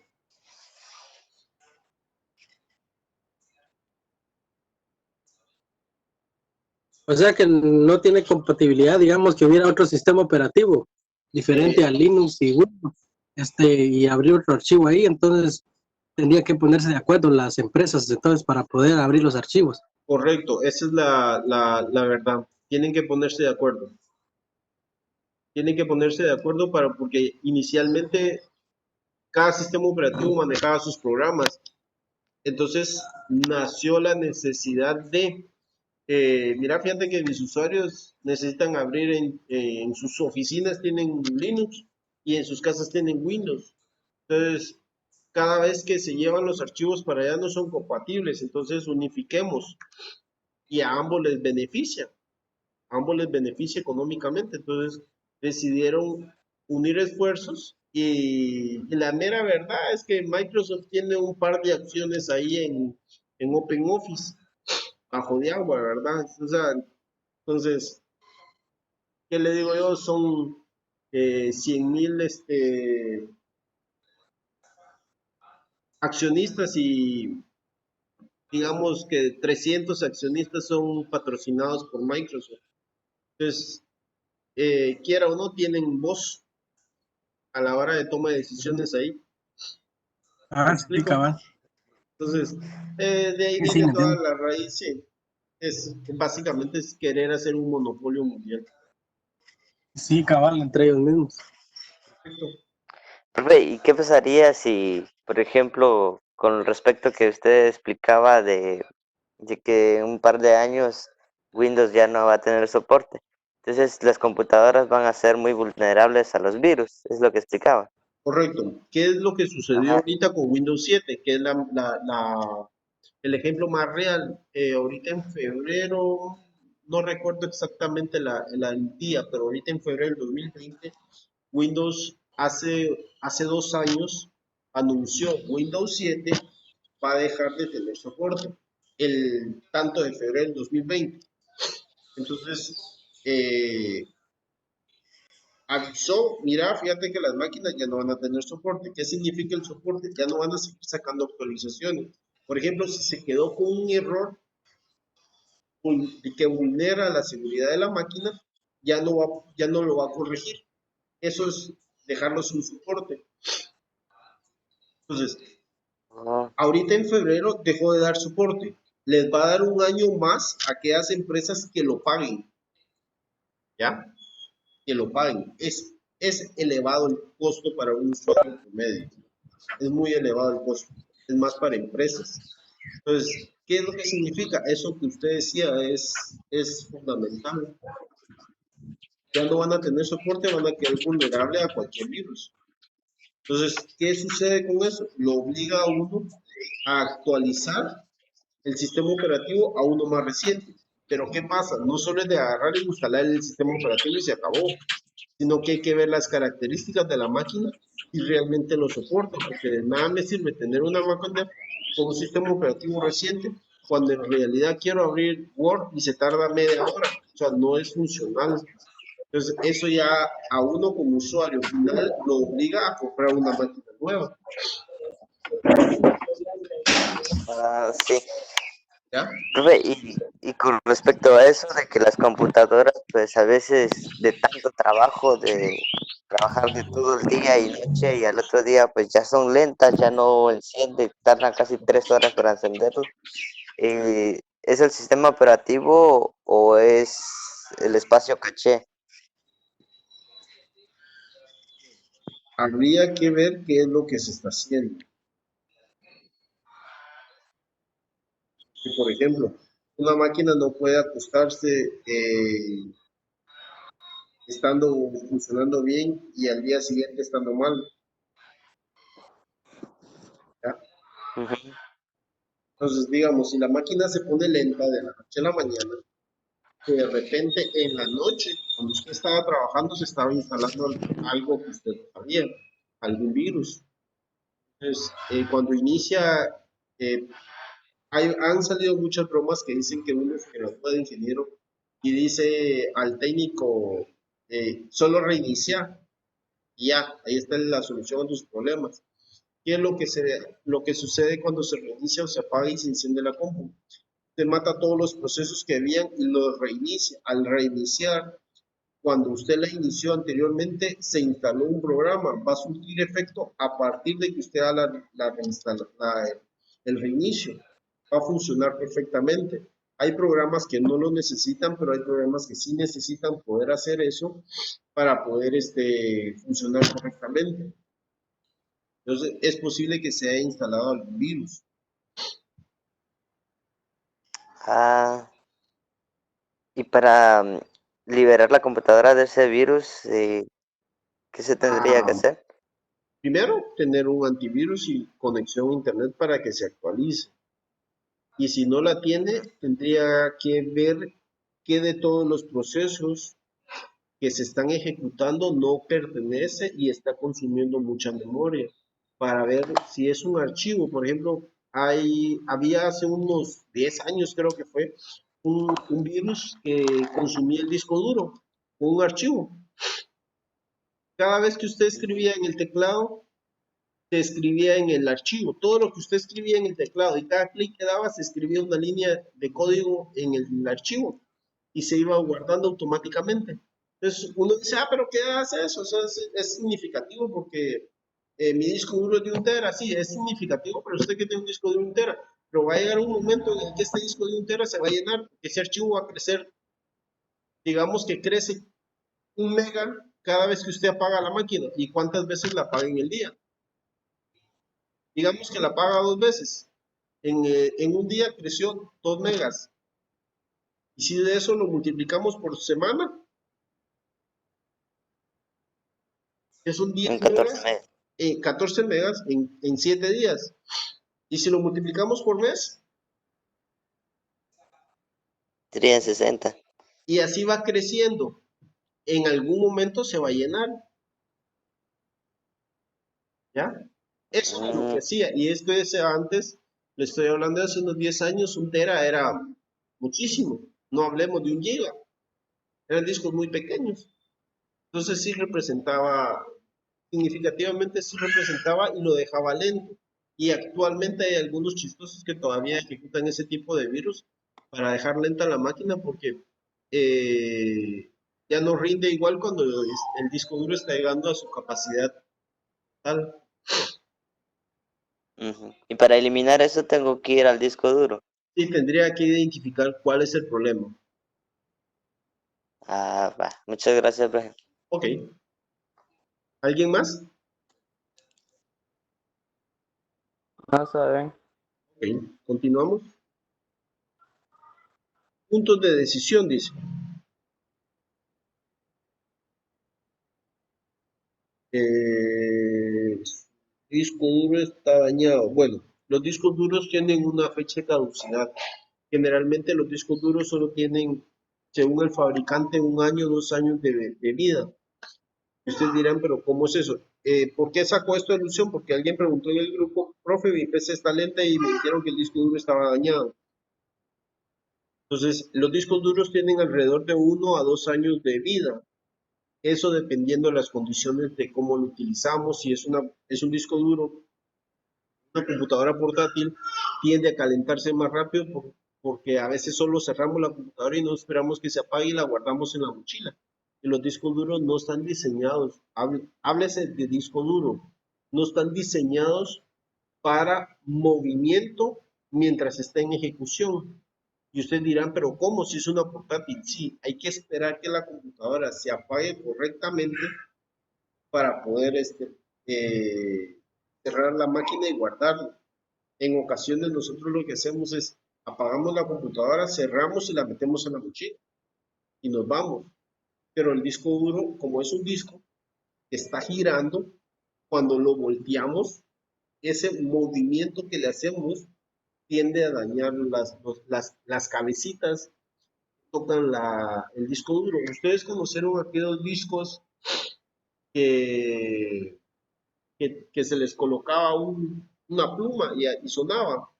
O sea que no tiene compatibilidad, digamos, que hubiera otro sistema operativo diferente a Linux y Windows, y abrir otro archivo ahí, entonces tendría que ponerse de acuerdo las empresas, entonces, para poder abrir los archivos. Correcto, esa es la verdad. Tienen que ponerse de acuerdo. Tienen que ponerse de acuerdo porque inicialmente cada sistema operativo manejaba sus programas. Entonces nació la necesidad mira, fíjate que mis usuarios necesitan abrir en sus oficinas tienen Linux y en sus casas tienen Windows. Entonces, cada vez que se llevan los archivos para allá no son compatibles. Entonces, unifiquemos y a ambos les beneficia económicamente. Entonces, decidieron unir esfuerzos y la mera verdad es que Microsoft tiene un par de acciones ahí en OpenOffice bajo de agua, ¿verdad? O sea, entonces, ¿qué le digo yo? Son 100,000 accionistas y digamos que 300 accionistas son patrocinados por Microsoft. Entonces, quiera o no, tienen voz a la hora de toma de decisiones ahí. ¿Me Ah, sí, explico? cabal. Entonces, de ahí Sí, sí, viene toda entiendo. la raíz. Sí. Básicamente es querer hacer un monopolio mundial. Sí, cabal, entre ellos mismos. Perfecto. Profe, ¿y qué pasaría si, por ejemplo, con respecto que usted explicaba de que en un par de años Windows ya no va a tener soporte? Entonces las computadoras van a ser muy vulnerables a los virus, es lo que explicaba. Correcto. ¿Qué es lo que sucedió Ajá. ahorita con Windows 7? Que es el ejemplo más real. Ahorita en febrero, no recuerdo exactamente el día, pero ahorita en febrero del 2020, Windows hace 2 años anunció Windows 7 va a dejar de tener soporte, el tanto de febrero del 2020. Entonces, avisó, mira, fíjate que las máquinas ya no van a tener soporte. ¿Qué significa el soporte? Ya no van a seguir sacando actualizaciones. Por ejemplo, si se quedó con un error que vulnera la seguridad de la máquina, ya no lo va a corregir. Eso es dejarlo sin soporte. Entonces, Oh, ahorita en febrero dejó de dar soporte. Les va a dar un año más a aquellas empresas que lo paguen, ¿ya? Que lo paguen. Es elevado el costo para un usuario promedio. Es muy elevado el costo. Es más para empresas. Entonces, ¿qué es lo que significa? Eso que usted decía es fundamental. Ya no van a tener soporte, van a quedar vulnerables a cualquier virus. Entonces, ¿qué sucede con eso? Lo obliga a uno a actualizar el sistema operativo a uno más reciente. Pero ¿qué pasa? No solo es de agarrar e instalar el sistema operativo y se acabó. sino que hay que ver las características de la máquina y realmente lo soporta, porque de nada me sirve tener una máquina con un sistema operativo reciente cuando en realidad quiero abrir Word y se tarda media hora, o sea, no es funcional. Entonces, eso ya a uno como usuario final lo obliga a comprar una máquina nueva, Sí. ¿ya? Profe, y con respecto a eso de que las computadoras, pues a veces de tanto trabajo, de trabajar de todo el día y noche y al otro día pues ya son lentas, ya no enciende, tardan casi 3 horas para encenderlo. ¿Es el sistema operativo o es el espacio caché? Habría que ver qué es lo que se está haciendo. Por ejemplo, una máquina no puede acostarse estando funcionando bien y al día siguiente estando mal, ¿ya? Ujú. Entonces, digamos, si la máquina se pone lenta de la noche a la mañana, que de repente en la noche, cuando usted estaba trabajando, se estaba instalando algo que usted no sabía, algún virus. Entonces, cuando inicia, eh, han salido muchas bromas que dicen que uno se gradúa de ingeniero y dice al técnico, solo reiniciar y ya, ahí está la solución a tus problemas. ¿Qué es lo que sucede cuando se reinicia o se apaga y se enciende la compu? Se mata todos los procesos que habían y los reinicia. Al reiniciar, cuando usted la inició anteriormente, se instaló un programa, va a surtir efecto a partir de que usted haga el reinicio. Va a funcionar perfectamente. Hay programas que no lo necesitan, pero hay programas que sí necesitan poder hacer eso para poder funcionar correctamente. Entonces, es posible que se haya instalado algún virus. Ah, y para liberar la computadora de ese virus, ¿qué se tendría que Ah, hacer? primero, tener un antivirus y conexión a internet para que se actualice. Y si no la tiene, tendría que ver qué de todos los procesos que se están ejecutando no pertenece y está consumiendo mucha memoria para ver si es un archivo. Por ejemplo, había hace unos 10 años, creo que fue, un virus que consumía el disco duro, un archivo. Cada vez que usted escribía en el teclado, se escribía en el archivo. Todo lo que usted escribía en el teclado y cada clic que daba se escribía una línea de código en el archivo y se iba guardando automáticamente. Entonces uno dice, ah, pero ¿qué hace eso? O sea, es significativo porque mi disco duro es de 1 tera. Sí, es significativo, pero usted que tiene un disco de 1 tera. Pero va a llegar un momento en el que este disco de 1 tera se va a llenar, ese archivo va a crecer, digamos que crece 1 mega cada vez que usted apaga la máquina. ¿Y cuántas veces la apaga en el día? Digamos que la paga 2 veces. En un día creció 2 megas. Y si de eso lo multiplicamos por semana, es un En 10 14 megas, meses, 14 megas en 7 días. Y si lo multiplicamos por mes, serían 60. y así va creciendo, en algún momento se va a llenar, ¿ya? Eso es lo que Mm, hacía. Y esto es antes, le estoy hablando de hace unos 10 años, 1 tera era muchísimo. No hablemos de 1 giga. Eran discos muy pequeños. Entonces sí representaba, significativamente sí representaba y lo dejaba lento. Y actualmente hay algunos chistosos que todavía ejecutan ese tipo de virus para dejar lenta la máquina porque ya no rinde igual cuando el disco duro está llegando a su capacidad total. ujú. Y para eliminar eso tengo que ir al disco duro. Sí, tendría que identificar cuál es el problema. Ah, va. Muchas gracias, profe. Ok, ¿alguien más? No saben. Ok, continuamos. Puntos de decisión, dice. El disco duro está dañado. Bueno, los discos duros tienen una fecha de caducidad. Generalmente los discos duros solo tienen, según el fabricante, 1 año, 2 años de vida. Ustedes dirán, pero ¿cómo es eso? ¿Por qué sacó esto de ilusión? Porque alguien preguntó en el grupo, profe, mi PC está lenta y me dijeron que el disco duro estaba dañado. Entonces, los discos duros tienen alrededor de 1 a 2 años de vida. Eso dependiendo de las condiciones de cómo lo utilizamos. Si es un disco duro, una computadora portátil, tiende a calentarse más rápido porque a veces solo cerramos la computadora y no esperamos que se apague y la guardamos en la mochila. Y los discos duros no están diseñados, háblese de disco duro, no están diseñados para movimiento mientras está en ejecución. Y ustedes dirán, pero ¿cómo si es una portátil? Sí, hay que esperar que la computadora se apague correctamente para poder cerrar la máquina y guardarlo. En ocasiones nosotros lo que hacemos es apagamos la computadora, cerramos y la metemos en la mochila y nos vamos. Pero el disco duro, como es un disco que está girando, cuando lo volteamos, ese movimiento que le hacemos tiende a dañar las cabecitas que tocan el disco duro. Ustedes conocieron aquellos discos que, que se les colocaba una pluma y sonaba.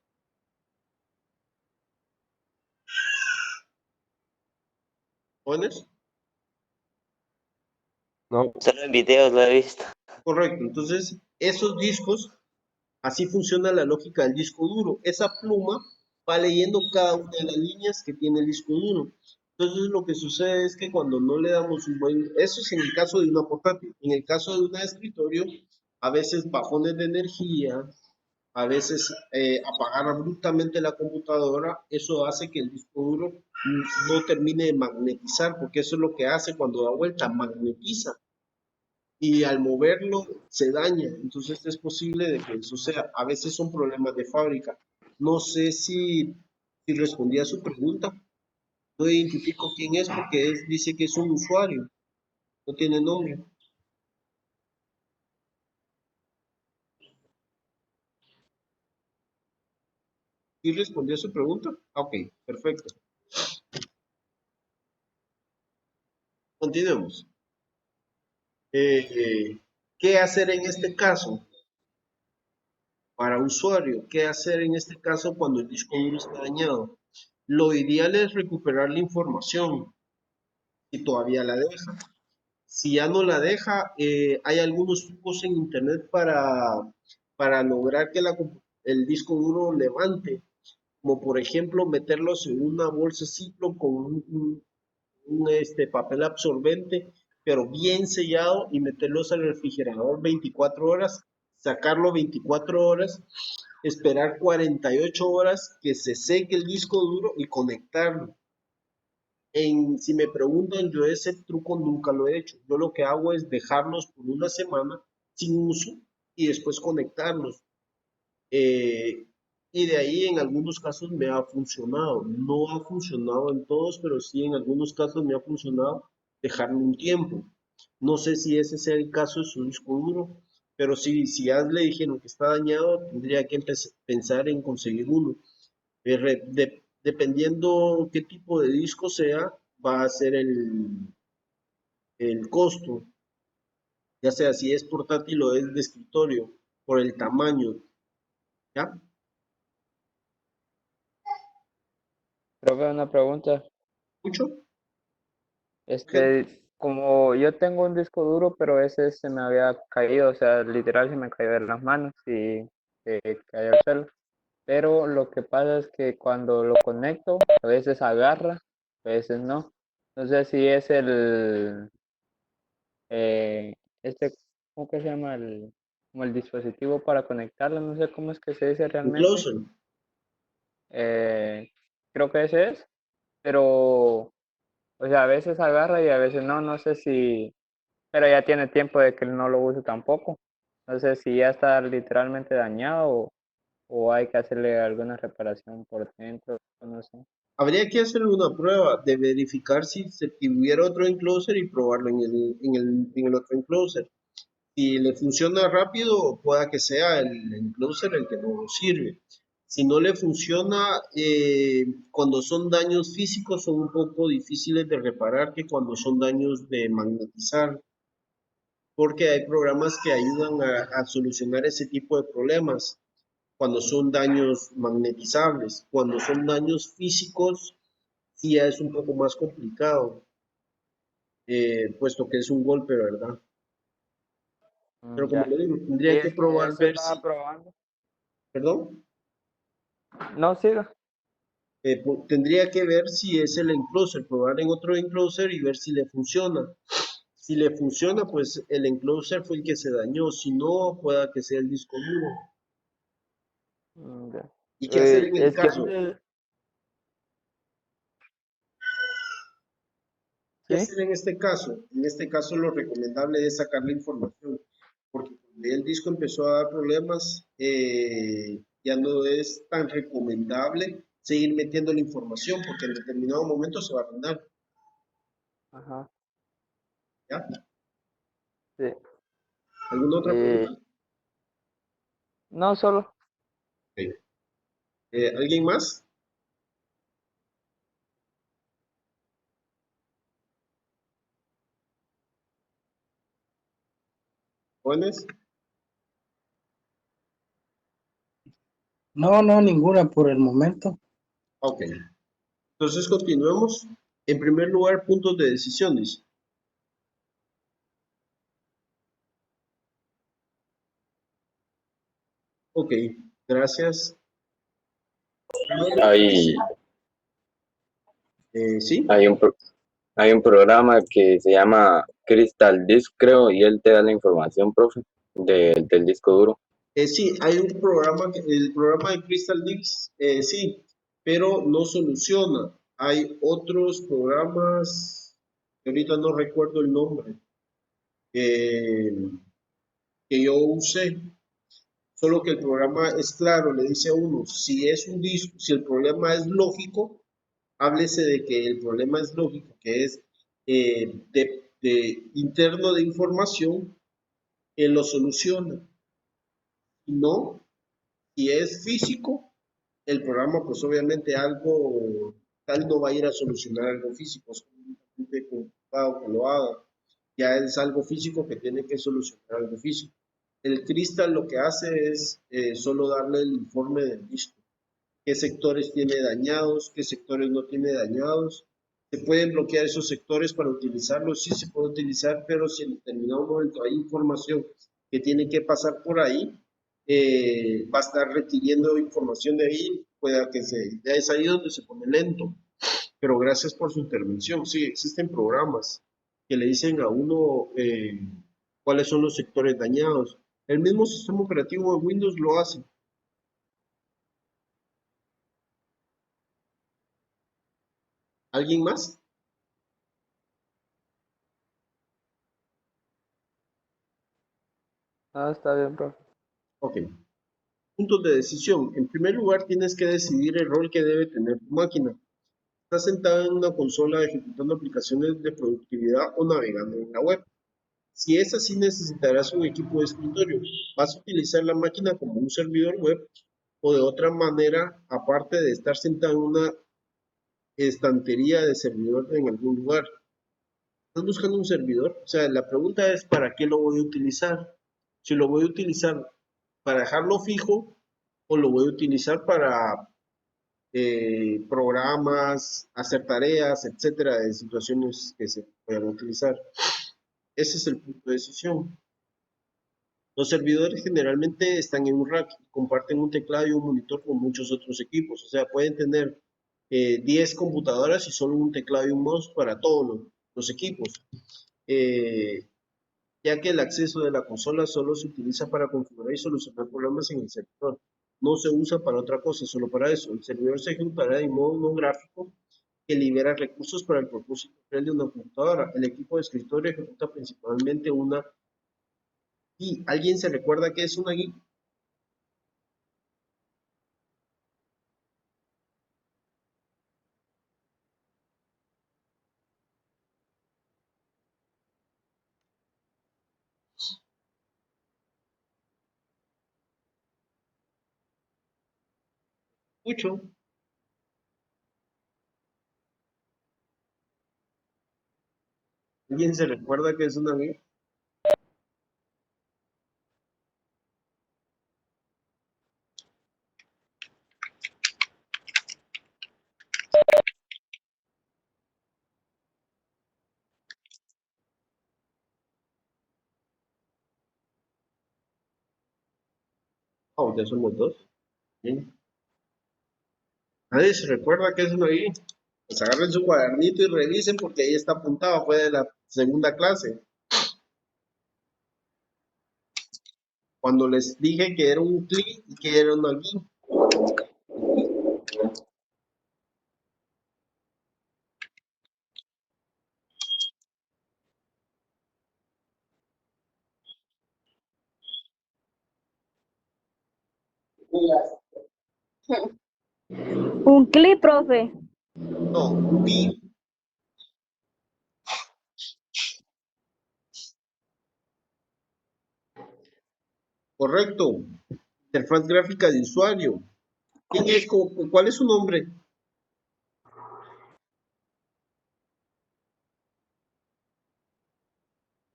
¿Jóvenes? No, Solo en videos lo he visto. Correcto. Entonces, esos discos, así funciona la lógica del disco duro. Esa pluma va leyendo cada una de las líneas que tiene el disco duro. Entonces, lo que sucede es que cuando no le damos un buen... Eso es en el caso de una portátil. En el caso de un escritorio, a veces bajones de energía, a veces apagar abruptamente la computadora, eso hace que el disco duro no termine de magnetizar, porque eso es lo que hace cuando da vuelta, magnetiza y al moverlo se daña. Entonces es posible de que eso sea. A veces son problemas de fábrica. No sé si respondí a su pregunta. No identifico quién es porque dice que es un usuario. No tiene nombre. ¿Sí respondí a su pregunta? Ok, perfecto. Continuemos. ¿Qué hacer en este caso? Para usuario, ¿qué hacer en este caso cuando el disco duro está dañado? Lo ideal es recuperar la información si todavía la deja. Si ya no la deja, hay algunos trucos en internet para lograr que el disco duro levante, como por ejemplo meterlos en una bolsa Ziploc con un papel absorbente, pero bien sellado y meterlos al refrigerador 24 horas, sacarlo 24 horas, esperar 48 horas que se seque el disco duro y conectarlo. Si me preguntan, yo ese truco nunca lo he hecho. Yo lo que hago es dejarlos por una semana sin uso y después conectarlos. Eh, y de ahí en algunos casos me ha funcionado. No ha funcionado en todos, pero sí en algunos casos me ha funcionado dejarlo un tiempo. No sé si ese sea el caso de su disco duro, pero si ya le dijeron que está dañado, tendría que pensar en conseguir uno. Dependiendo qué tipo de disco sea, va a ser el costo, ya sea si es portátil o es de escritorio, por el tamaño, ¿ya? Profe, una pregunta. ¿Mucho? ¿Qué? Como yo tengo un disco duro, pero ese se me había caído, o sea, literal se me cayó de las manos y cayó al suelo. Pero lo que pasa es que cuando lo conecto, a veces agarra, a veces no. No sé si es eh, este, ¿cómo que se llama? Como el dispositivo para conectarlo, no sé cómo es que se dice Un realmente. closer. Eh, Creo que ese es, pero, o sea, a veces agarra y a veces no, no sé si, pero ya tiene tiempo de que no lo uso tampoco. No sé si ya está literalmente dañado o hay que hacerle alguna reparación por dentro, no sé. Habría que hacer una prueba de verificar si hubiera otro enclosure y probarlo en el otro enclosure. Si le funciona rápido, pueda que sea el enclosure el que no sirve. Si no le funciona, cuando son daños físicos son un poco difíciles de reparar que cuando son daños de magnetizar. porque hay programas que ayudan a solucionar ese tipo de problemas cuando son daños magnetizables. Cuando son daños físicos, sí ya es un poco más complicado, puesto que es un golpe, ¿verdad? Pero como Ya. le digo, Sí, tendría que es que probar, eso ver estaba si, probando. perdón, No, siga. tendría que ver si es el enclosure, probar en otro enclosure y ver si le funciona. Si le funciona, pues el enclosure fue el que se dañó, si no, pueda que sea el disco duro. Ya. ¿Y qué hacer en el Es que caso? antes, ¿Qué sí. hacer en este caso? En este caso lo recomendable es sacar la información, porque cuando ya el disco empezó a dar problemas, ya no es tan recomendable seguir metiendo la información, porque en determinado momento se va a arruinar, Ajá. ¿ya? Sí. ¿Alguna otra pregunta? Y no solo. Ok. ¿Alguien más? ¿Jóvenes? No, no, ninguna por el momento. Ok. Entonces continuemos. En primer lugar, puntos de decisiones. Ok, gracias. Hay, Sí. hay un, hay un programa que se llama Crystal Disk, creo, y él te da la información, profe, del disco duro. Sí, hay un programa, el programa de Crystal Dix, sí, pero no soluciona. Hay otros programas, que ahorita no recuerdo el nombre, eh, que yo usé, solo que el programa es claro, le dice a uno, si es un disco, si el problema es lógico, háblese de que el problema es lógico, que es de interno de información, él lo soluciona. Si no, si es físico, el programa, pues obviamente algo tal no va a ir a solucionar algo físico, es un computado que lo haga. Ya es algo físico que tiene que solucionar algo físico. El Crystal lo que hace es solo darle el informe del disco, qué sectores tiene dañados, qué sectores no tiene dañados. Se pueden bloquear esos sectores para utilizarlos, sí se puede utilizar, pero si en determinado momento hay información que tiene que pasar por ahí, va a estar requiriendo información de ahí, pueda que ya es ahí donde se pone lento. Pero gracias por su intervención. Sí, existen programas que le dicen a uno cuáles son los sectores dañados. El mismo sistema operativo de Windows lo hace. ¿Alguien más? Ah, está bien, profe. Ok. Puntos de decisión. En primer lugar, tienes que decidir el rol que debe tener tu máquina. ¿Estás sentada en una consola ejecutando aplicaciones de productividad o navegando en la web? Si es así, necesitarás un equipo de escritorio. ¿Vas a utilizar la máquina como un servidor web o de otra manera, aparte de estar sentada en una estantería de servidor en algún lugar? ¿Estás buscando un servidor? O sea, la pregunta es, ¿para qué lo voy a utilizar? Si lo voy a utilizar para dejarlo fijo o lo voy a utilizar para programas, hacer tareas, etcétera, de situaciones que se puedan utilizar. Ese es el punto de decisión. Los servidores generalmente están en un rack, comparten un teclado y un monitor con muchos otros equipos. O sea, pueden tener 10 computadoras y solo un teclado y un mouse para todos los equipos. Eh, ya que el acceso de la consola solo se utiliza para configurar y solucionar problemas en el servidor. No se usa para otra cosa, solo para eso. El servidor se ejecutará de modo no gráfico que libera recursos para el propósito real de una computadora. El equipo de escritorio ejecuta principalmente una GUI. ¿Alguien se recuerda qué es una GUI? Mucho. ¿Alguien se recuerda qué es una GUI? Oh, ya somos dos. Bien. Nadie se recuerda qué es uno ahí. Pues agarren su cuadernito y revisen porque ahí está apuntado, fue de la segunda clase. Cuando les dije que era un CLI y que era una GUI. Un clip, profe. No, un GUI. Correcto. Interfaz gráfica de usuario. ¿Quién es? ¿Cuál es su nombre?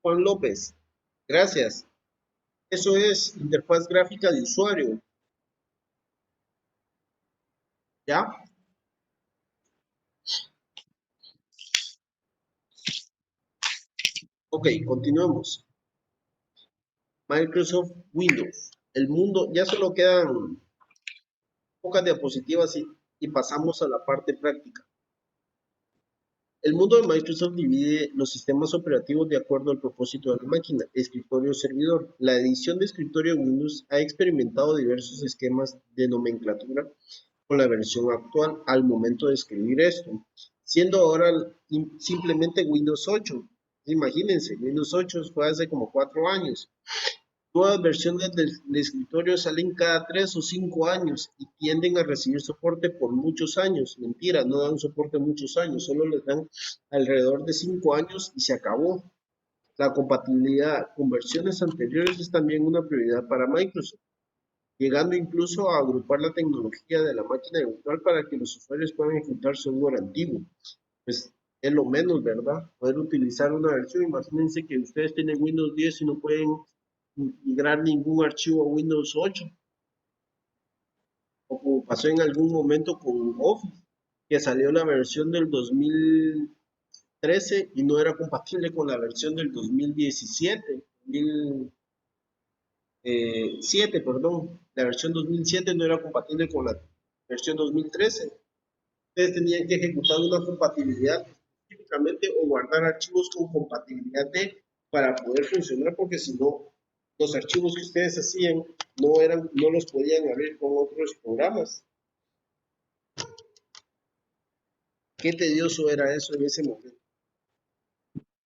Juan López. Gracias. Eso es interfaz gráfica de usuario. ¿Ya? Ok, continuemos. Microsoft Windows. El mundo, ya solo quedan pocas diapositivas y pasamos a la parte práctica. El mundo de Microsoft divide los sistemas operativos de acuerdo al propósito de la máquina, escritorio o servidor. La edición de escritorio de Windows ha experimentado diversos esquemas de nomenclatura con la versión actual al momento de escribir esto, siendo ahora simplemente Windows 8. Imagínense, Windows 8 fue hace como 4 años. Nuevas versiones del escritorio salen cada 3 o 5 años y tienden a recibir soporte por muchos años. Mentira, no dan soporte muchos años, solo les dan alrededor de 5 años y se acabó. La compatibilidad con versiones anteriores es también una prioridad para Microsoft, llegando incluso a agrupar la tecnología de la máquina virtual para que los usuarios puedan ejecutar software antiguo. Pues es lo menos, ¿verdad? Poder utilizar una versión. Imagínense que ustedes tienen Windows 10 y no pueden migrar ningún archivo a Windows 8, o como pasó en algún momento con Office, que salió la versión del 2013 y no era compatible con la versión del 2017, 2007, perdón, la versión 2007 no era compatible con la versión 2013. Ustedes tenían que ejecutar una compatibilidad específicamente o guardar archivos con compatibilidad de para poder funcionar, porque si no, los archivos que ustedes hacían no los podían abrir con otros programas. Qué tedioso era eso en ese momento.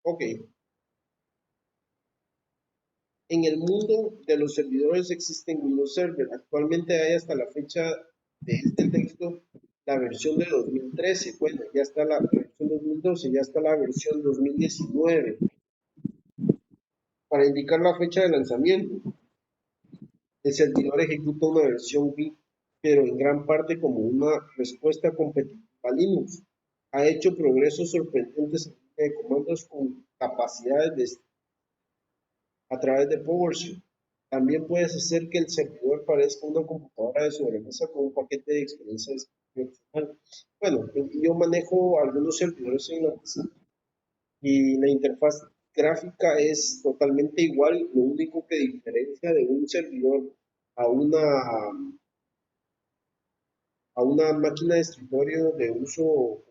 Ok. En el mundo de los servidores existen Windows Server. Actualmente hay hasta la fecha de este texto la versión de 2013. Bueno, ya está la versión 2012, ya está la versión 2019. Para indicar la fecha de lanzamiento, el servidor ejecuta una versión GUI, pero en gran parte como una respuesta competitiva a Linux. Ha hecho progresos sorprendentes en línea de comandos con capacidades a través de PowerShell. También puedes hacer que el servidor parezca una computadora de sobremesa con un paquete de experiencia opcional. Bueno, yo manejo algunos servidores en la oficina y la interfaz gráfica es totalmente igual. Lo único que diferencia de un servidor a una máquina de escritorio de uso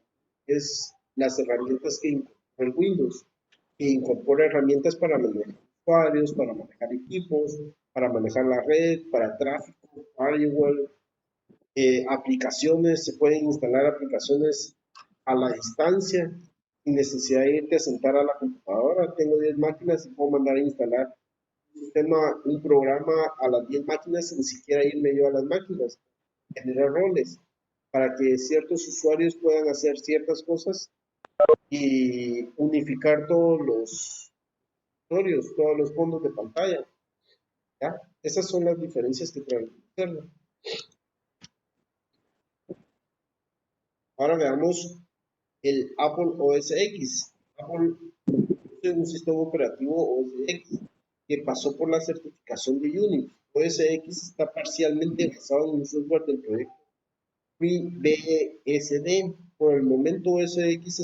es las herramientas que incorpora el Windows, que incorpora herramientas para manejar usuarios, para manejar equipos, para manejar la red, para tráfico, firewall, aplicaciones. Se pueden instalar aplicaciones a la distancia sin necesidad de irte a sentar a la computadora. Tengo 10 máquinas y puedo mandar a instalar un programa a las 10 máquinas sin siquiera irme yo a las máquinas. Generar roles para que ciertos usuarios puedan hacer ciertas cosas y unificar todos los usuarios, todos los fondos de pantalla. ¿Ya? Esas son las diferencias que trae. Ahora veamos el Apple OS X. Apple es un sistema operativo OS X que pasó por la certificación de Unix. OS X está parcialmente basado en un software del proyecto FreeBSD. Por el momento OS X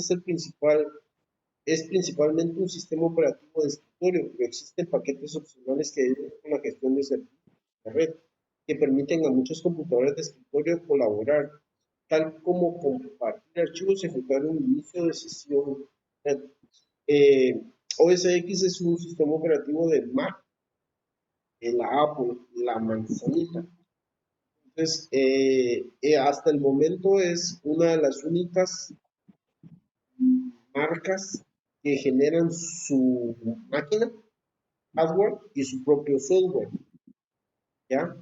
es principalmente un sistema operativo de escritorio, pero existen paquetes opcionales que ayudan con la gestión de servicios de red. que permiten a muchos computadores de escritorio colaborar, tal como compartir archivos y ejecutar un inicio de sesión. Eh, OS X es un sistema operativo de Mac, de la Apple, la manzanita. Entonces, hasta el momento es una de las únicas marcas que generan su máquina, hardware y su propio software, ¿ya?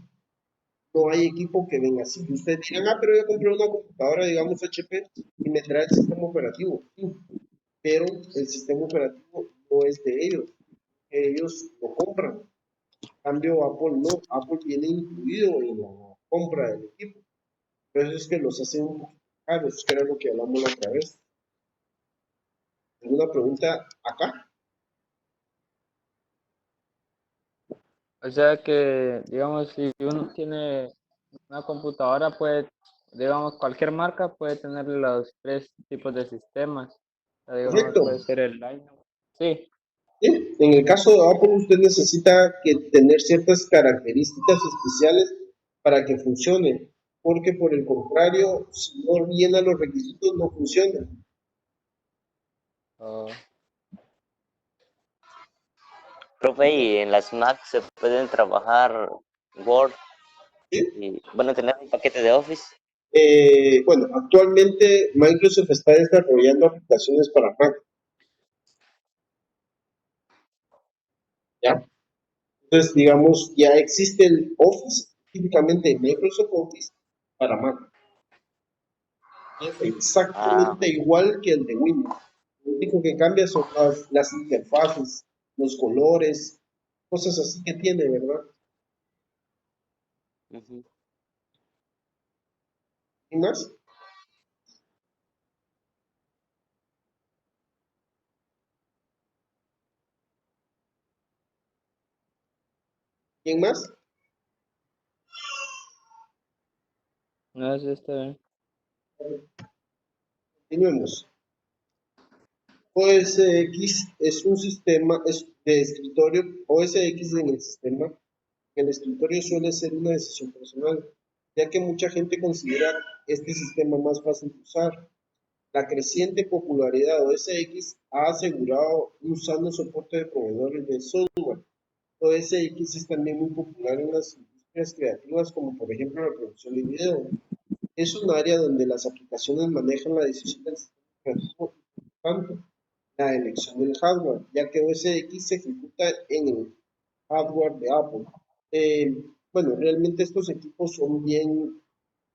No hay equipo que venga así. Ustedes dirán, ah, pero yo compré una computadora, digamos HP, y me trae el sistema operativo. Sí, pero el sistema operativo no es de ellos lo compran. En cambio, Apple no, Apple viene incluido en la compra del equipo. Por eso es que los hacen un poquito caros, que era lo que hablamos la otra vez. ¿Alguna pregunta acá? O sea que, digamos, si uno tiene una computadora, puede, digamos, cualquier marca puede tener los tres tipos de sistemas. O sea, digamos, Correcto. puede ser el Linux. Sí. Sí, en el caso de Apple, usted necesita tener ciertas características especiales para que funcione, porque por el contrario, si no llena los requisitos, no funciona. Oh, Profe, y en las Mac se pueden trabajar Word ¿Sí? y, bueno, tener un paquete de Office. Bueno, actualmente Microsoft está desarrollando aplicaciones para Mac, ¿ya? Entonces, digamos, ya existe el Office, específicamente Microsoft Office para Mac. Es Ah, exactamente igual que el de Windows. Lo único que cambia son las interfaces, los colores, cosas así que tiene, ¿verdad? ujú. ¿Y más? ¿Quién más? no sé, está bien. Continuemos. OS X es un sistema de escritorio. OS X en el sistema, en el escritorio suele ser una decisión personal, ya que mucha gente considera este sistema más fácil de usar. La creciente popularidad de OS X ha asegurado un sano soporte de proveedores de software. OS X es también muy popular en las industrias creativas, como por ejemplo la producción de video. Es un área donde las aplicaciones manejan la decisión del sistema operativo y, por tanto, la elección del hardware, ya que OS X se ejecuta en el hardware de Apple. Bueno, realmente estos equipos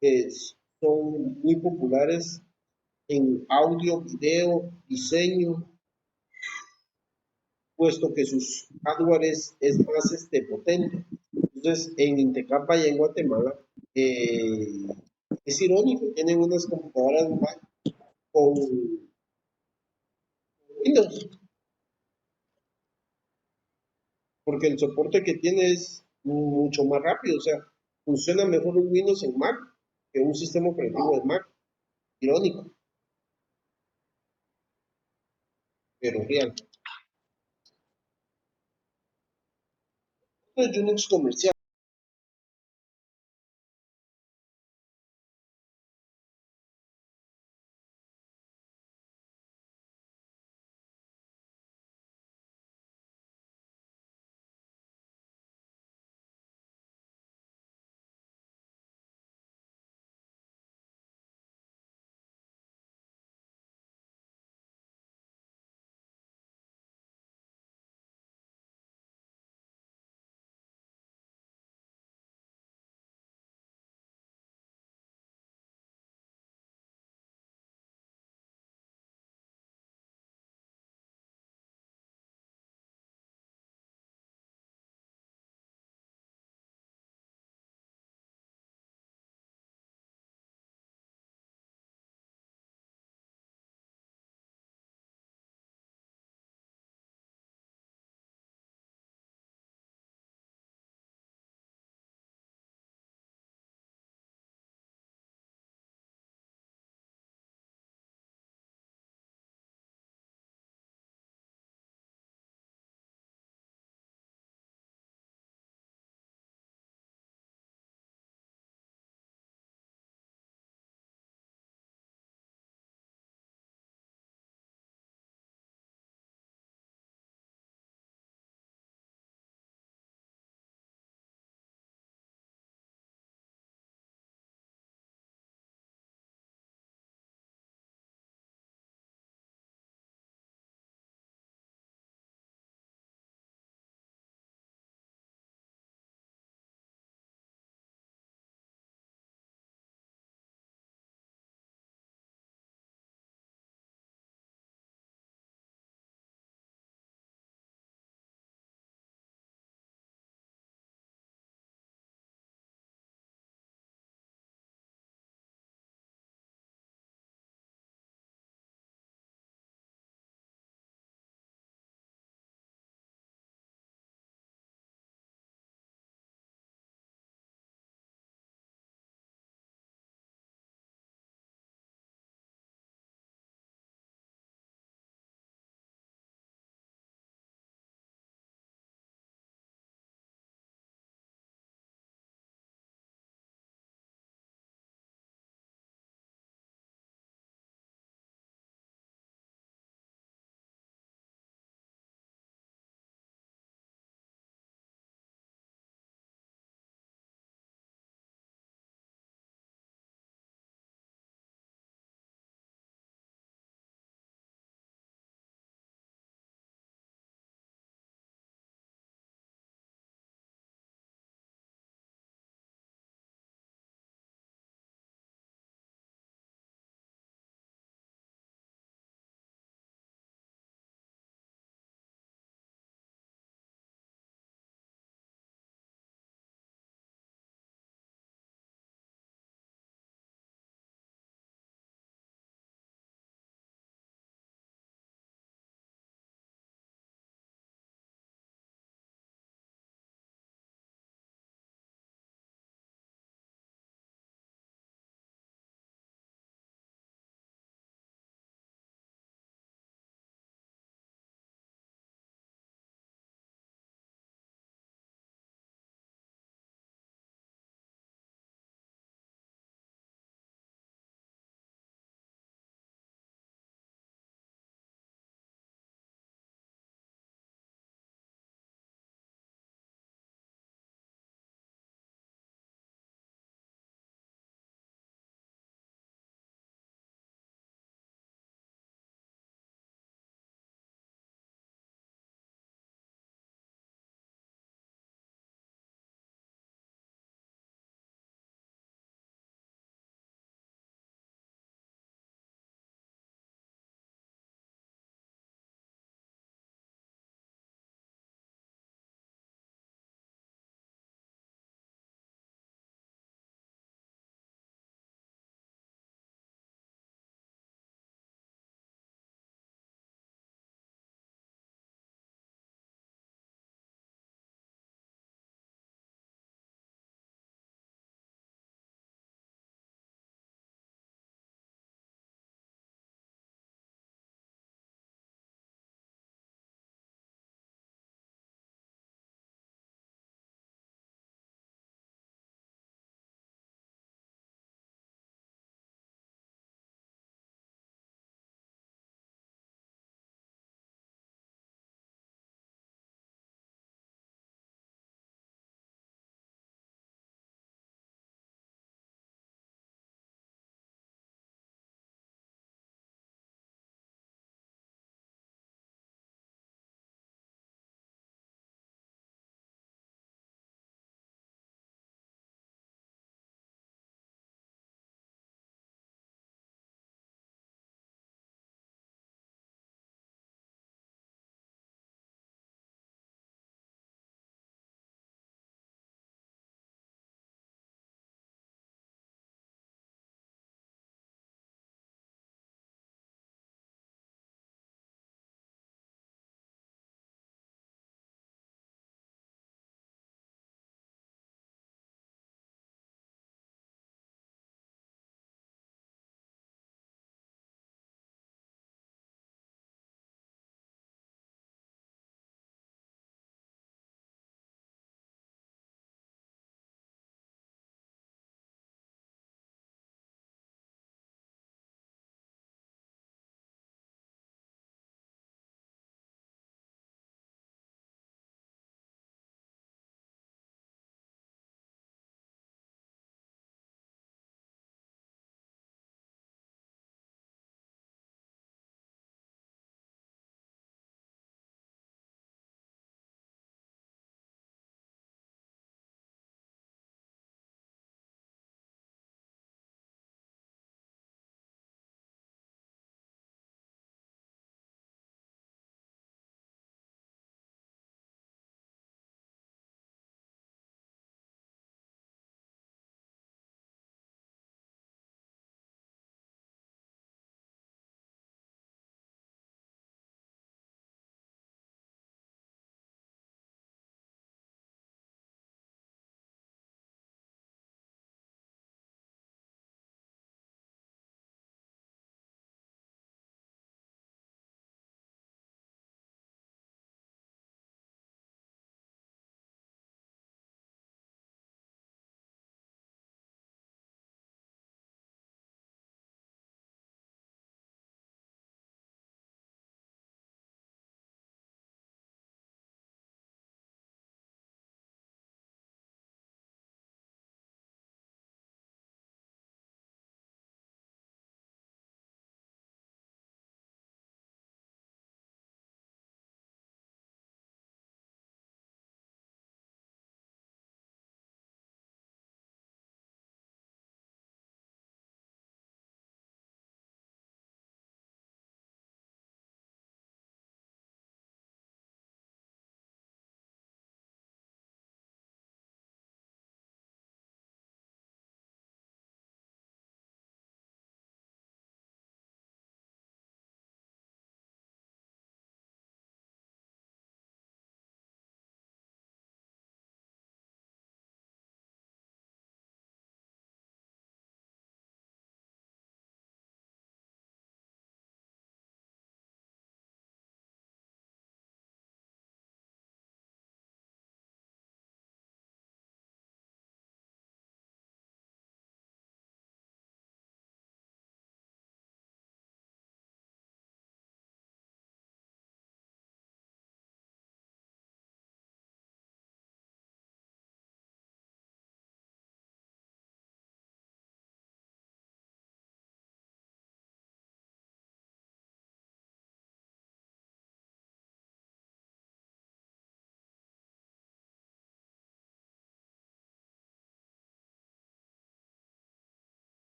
eh, son muy populares en audio, video, diseño, puesto que sus hardware es más potente. Entonces, en Intecapa y en Guatemala, eh, es irónico, tienen unas computadoras Mac con Windows, porque el soporte que tiene es mucho más rápido, o sea, funciona mejor un Windows en Mac que un sistema operativo de Mac. Irónico, pero real. Esto es Unix comercial.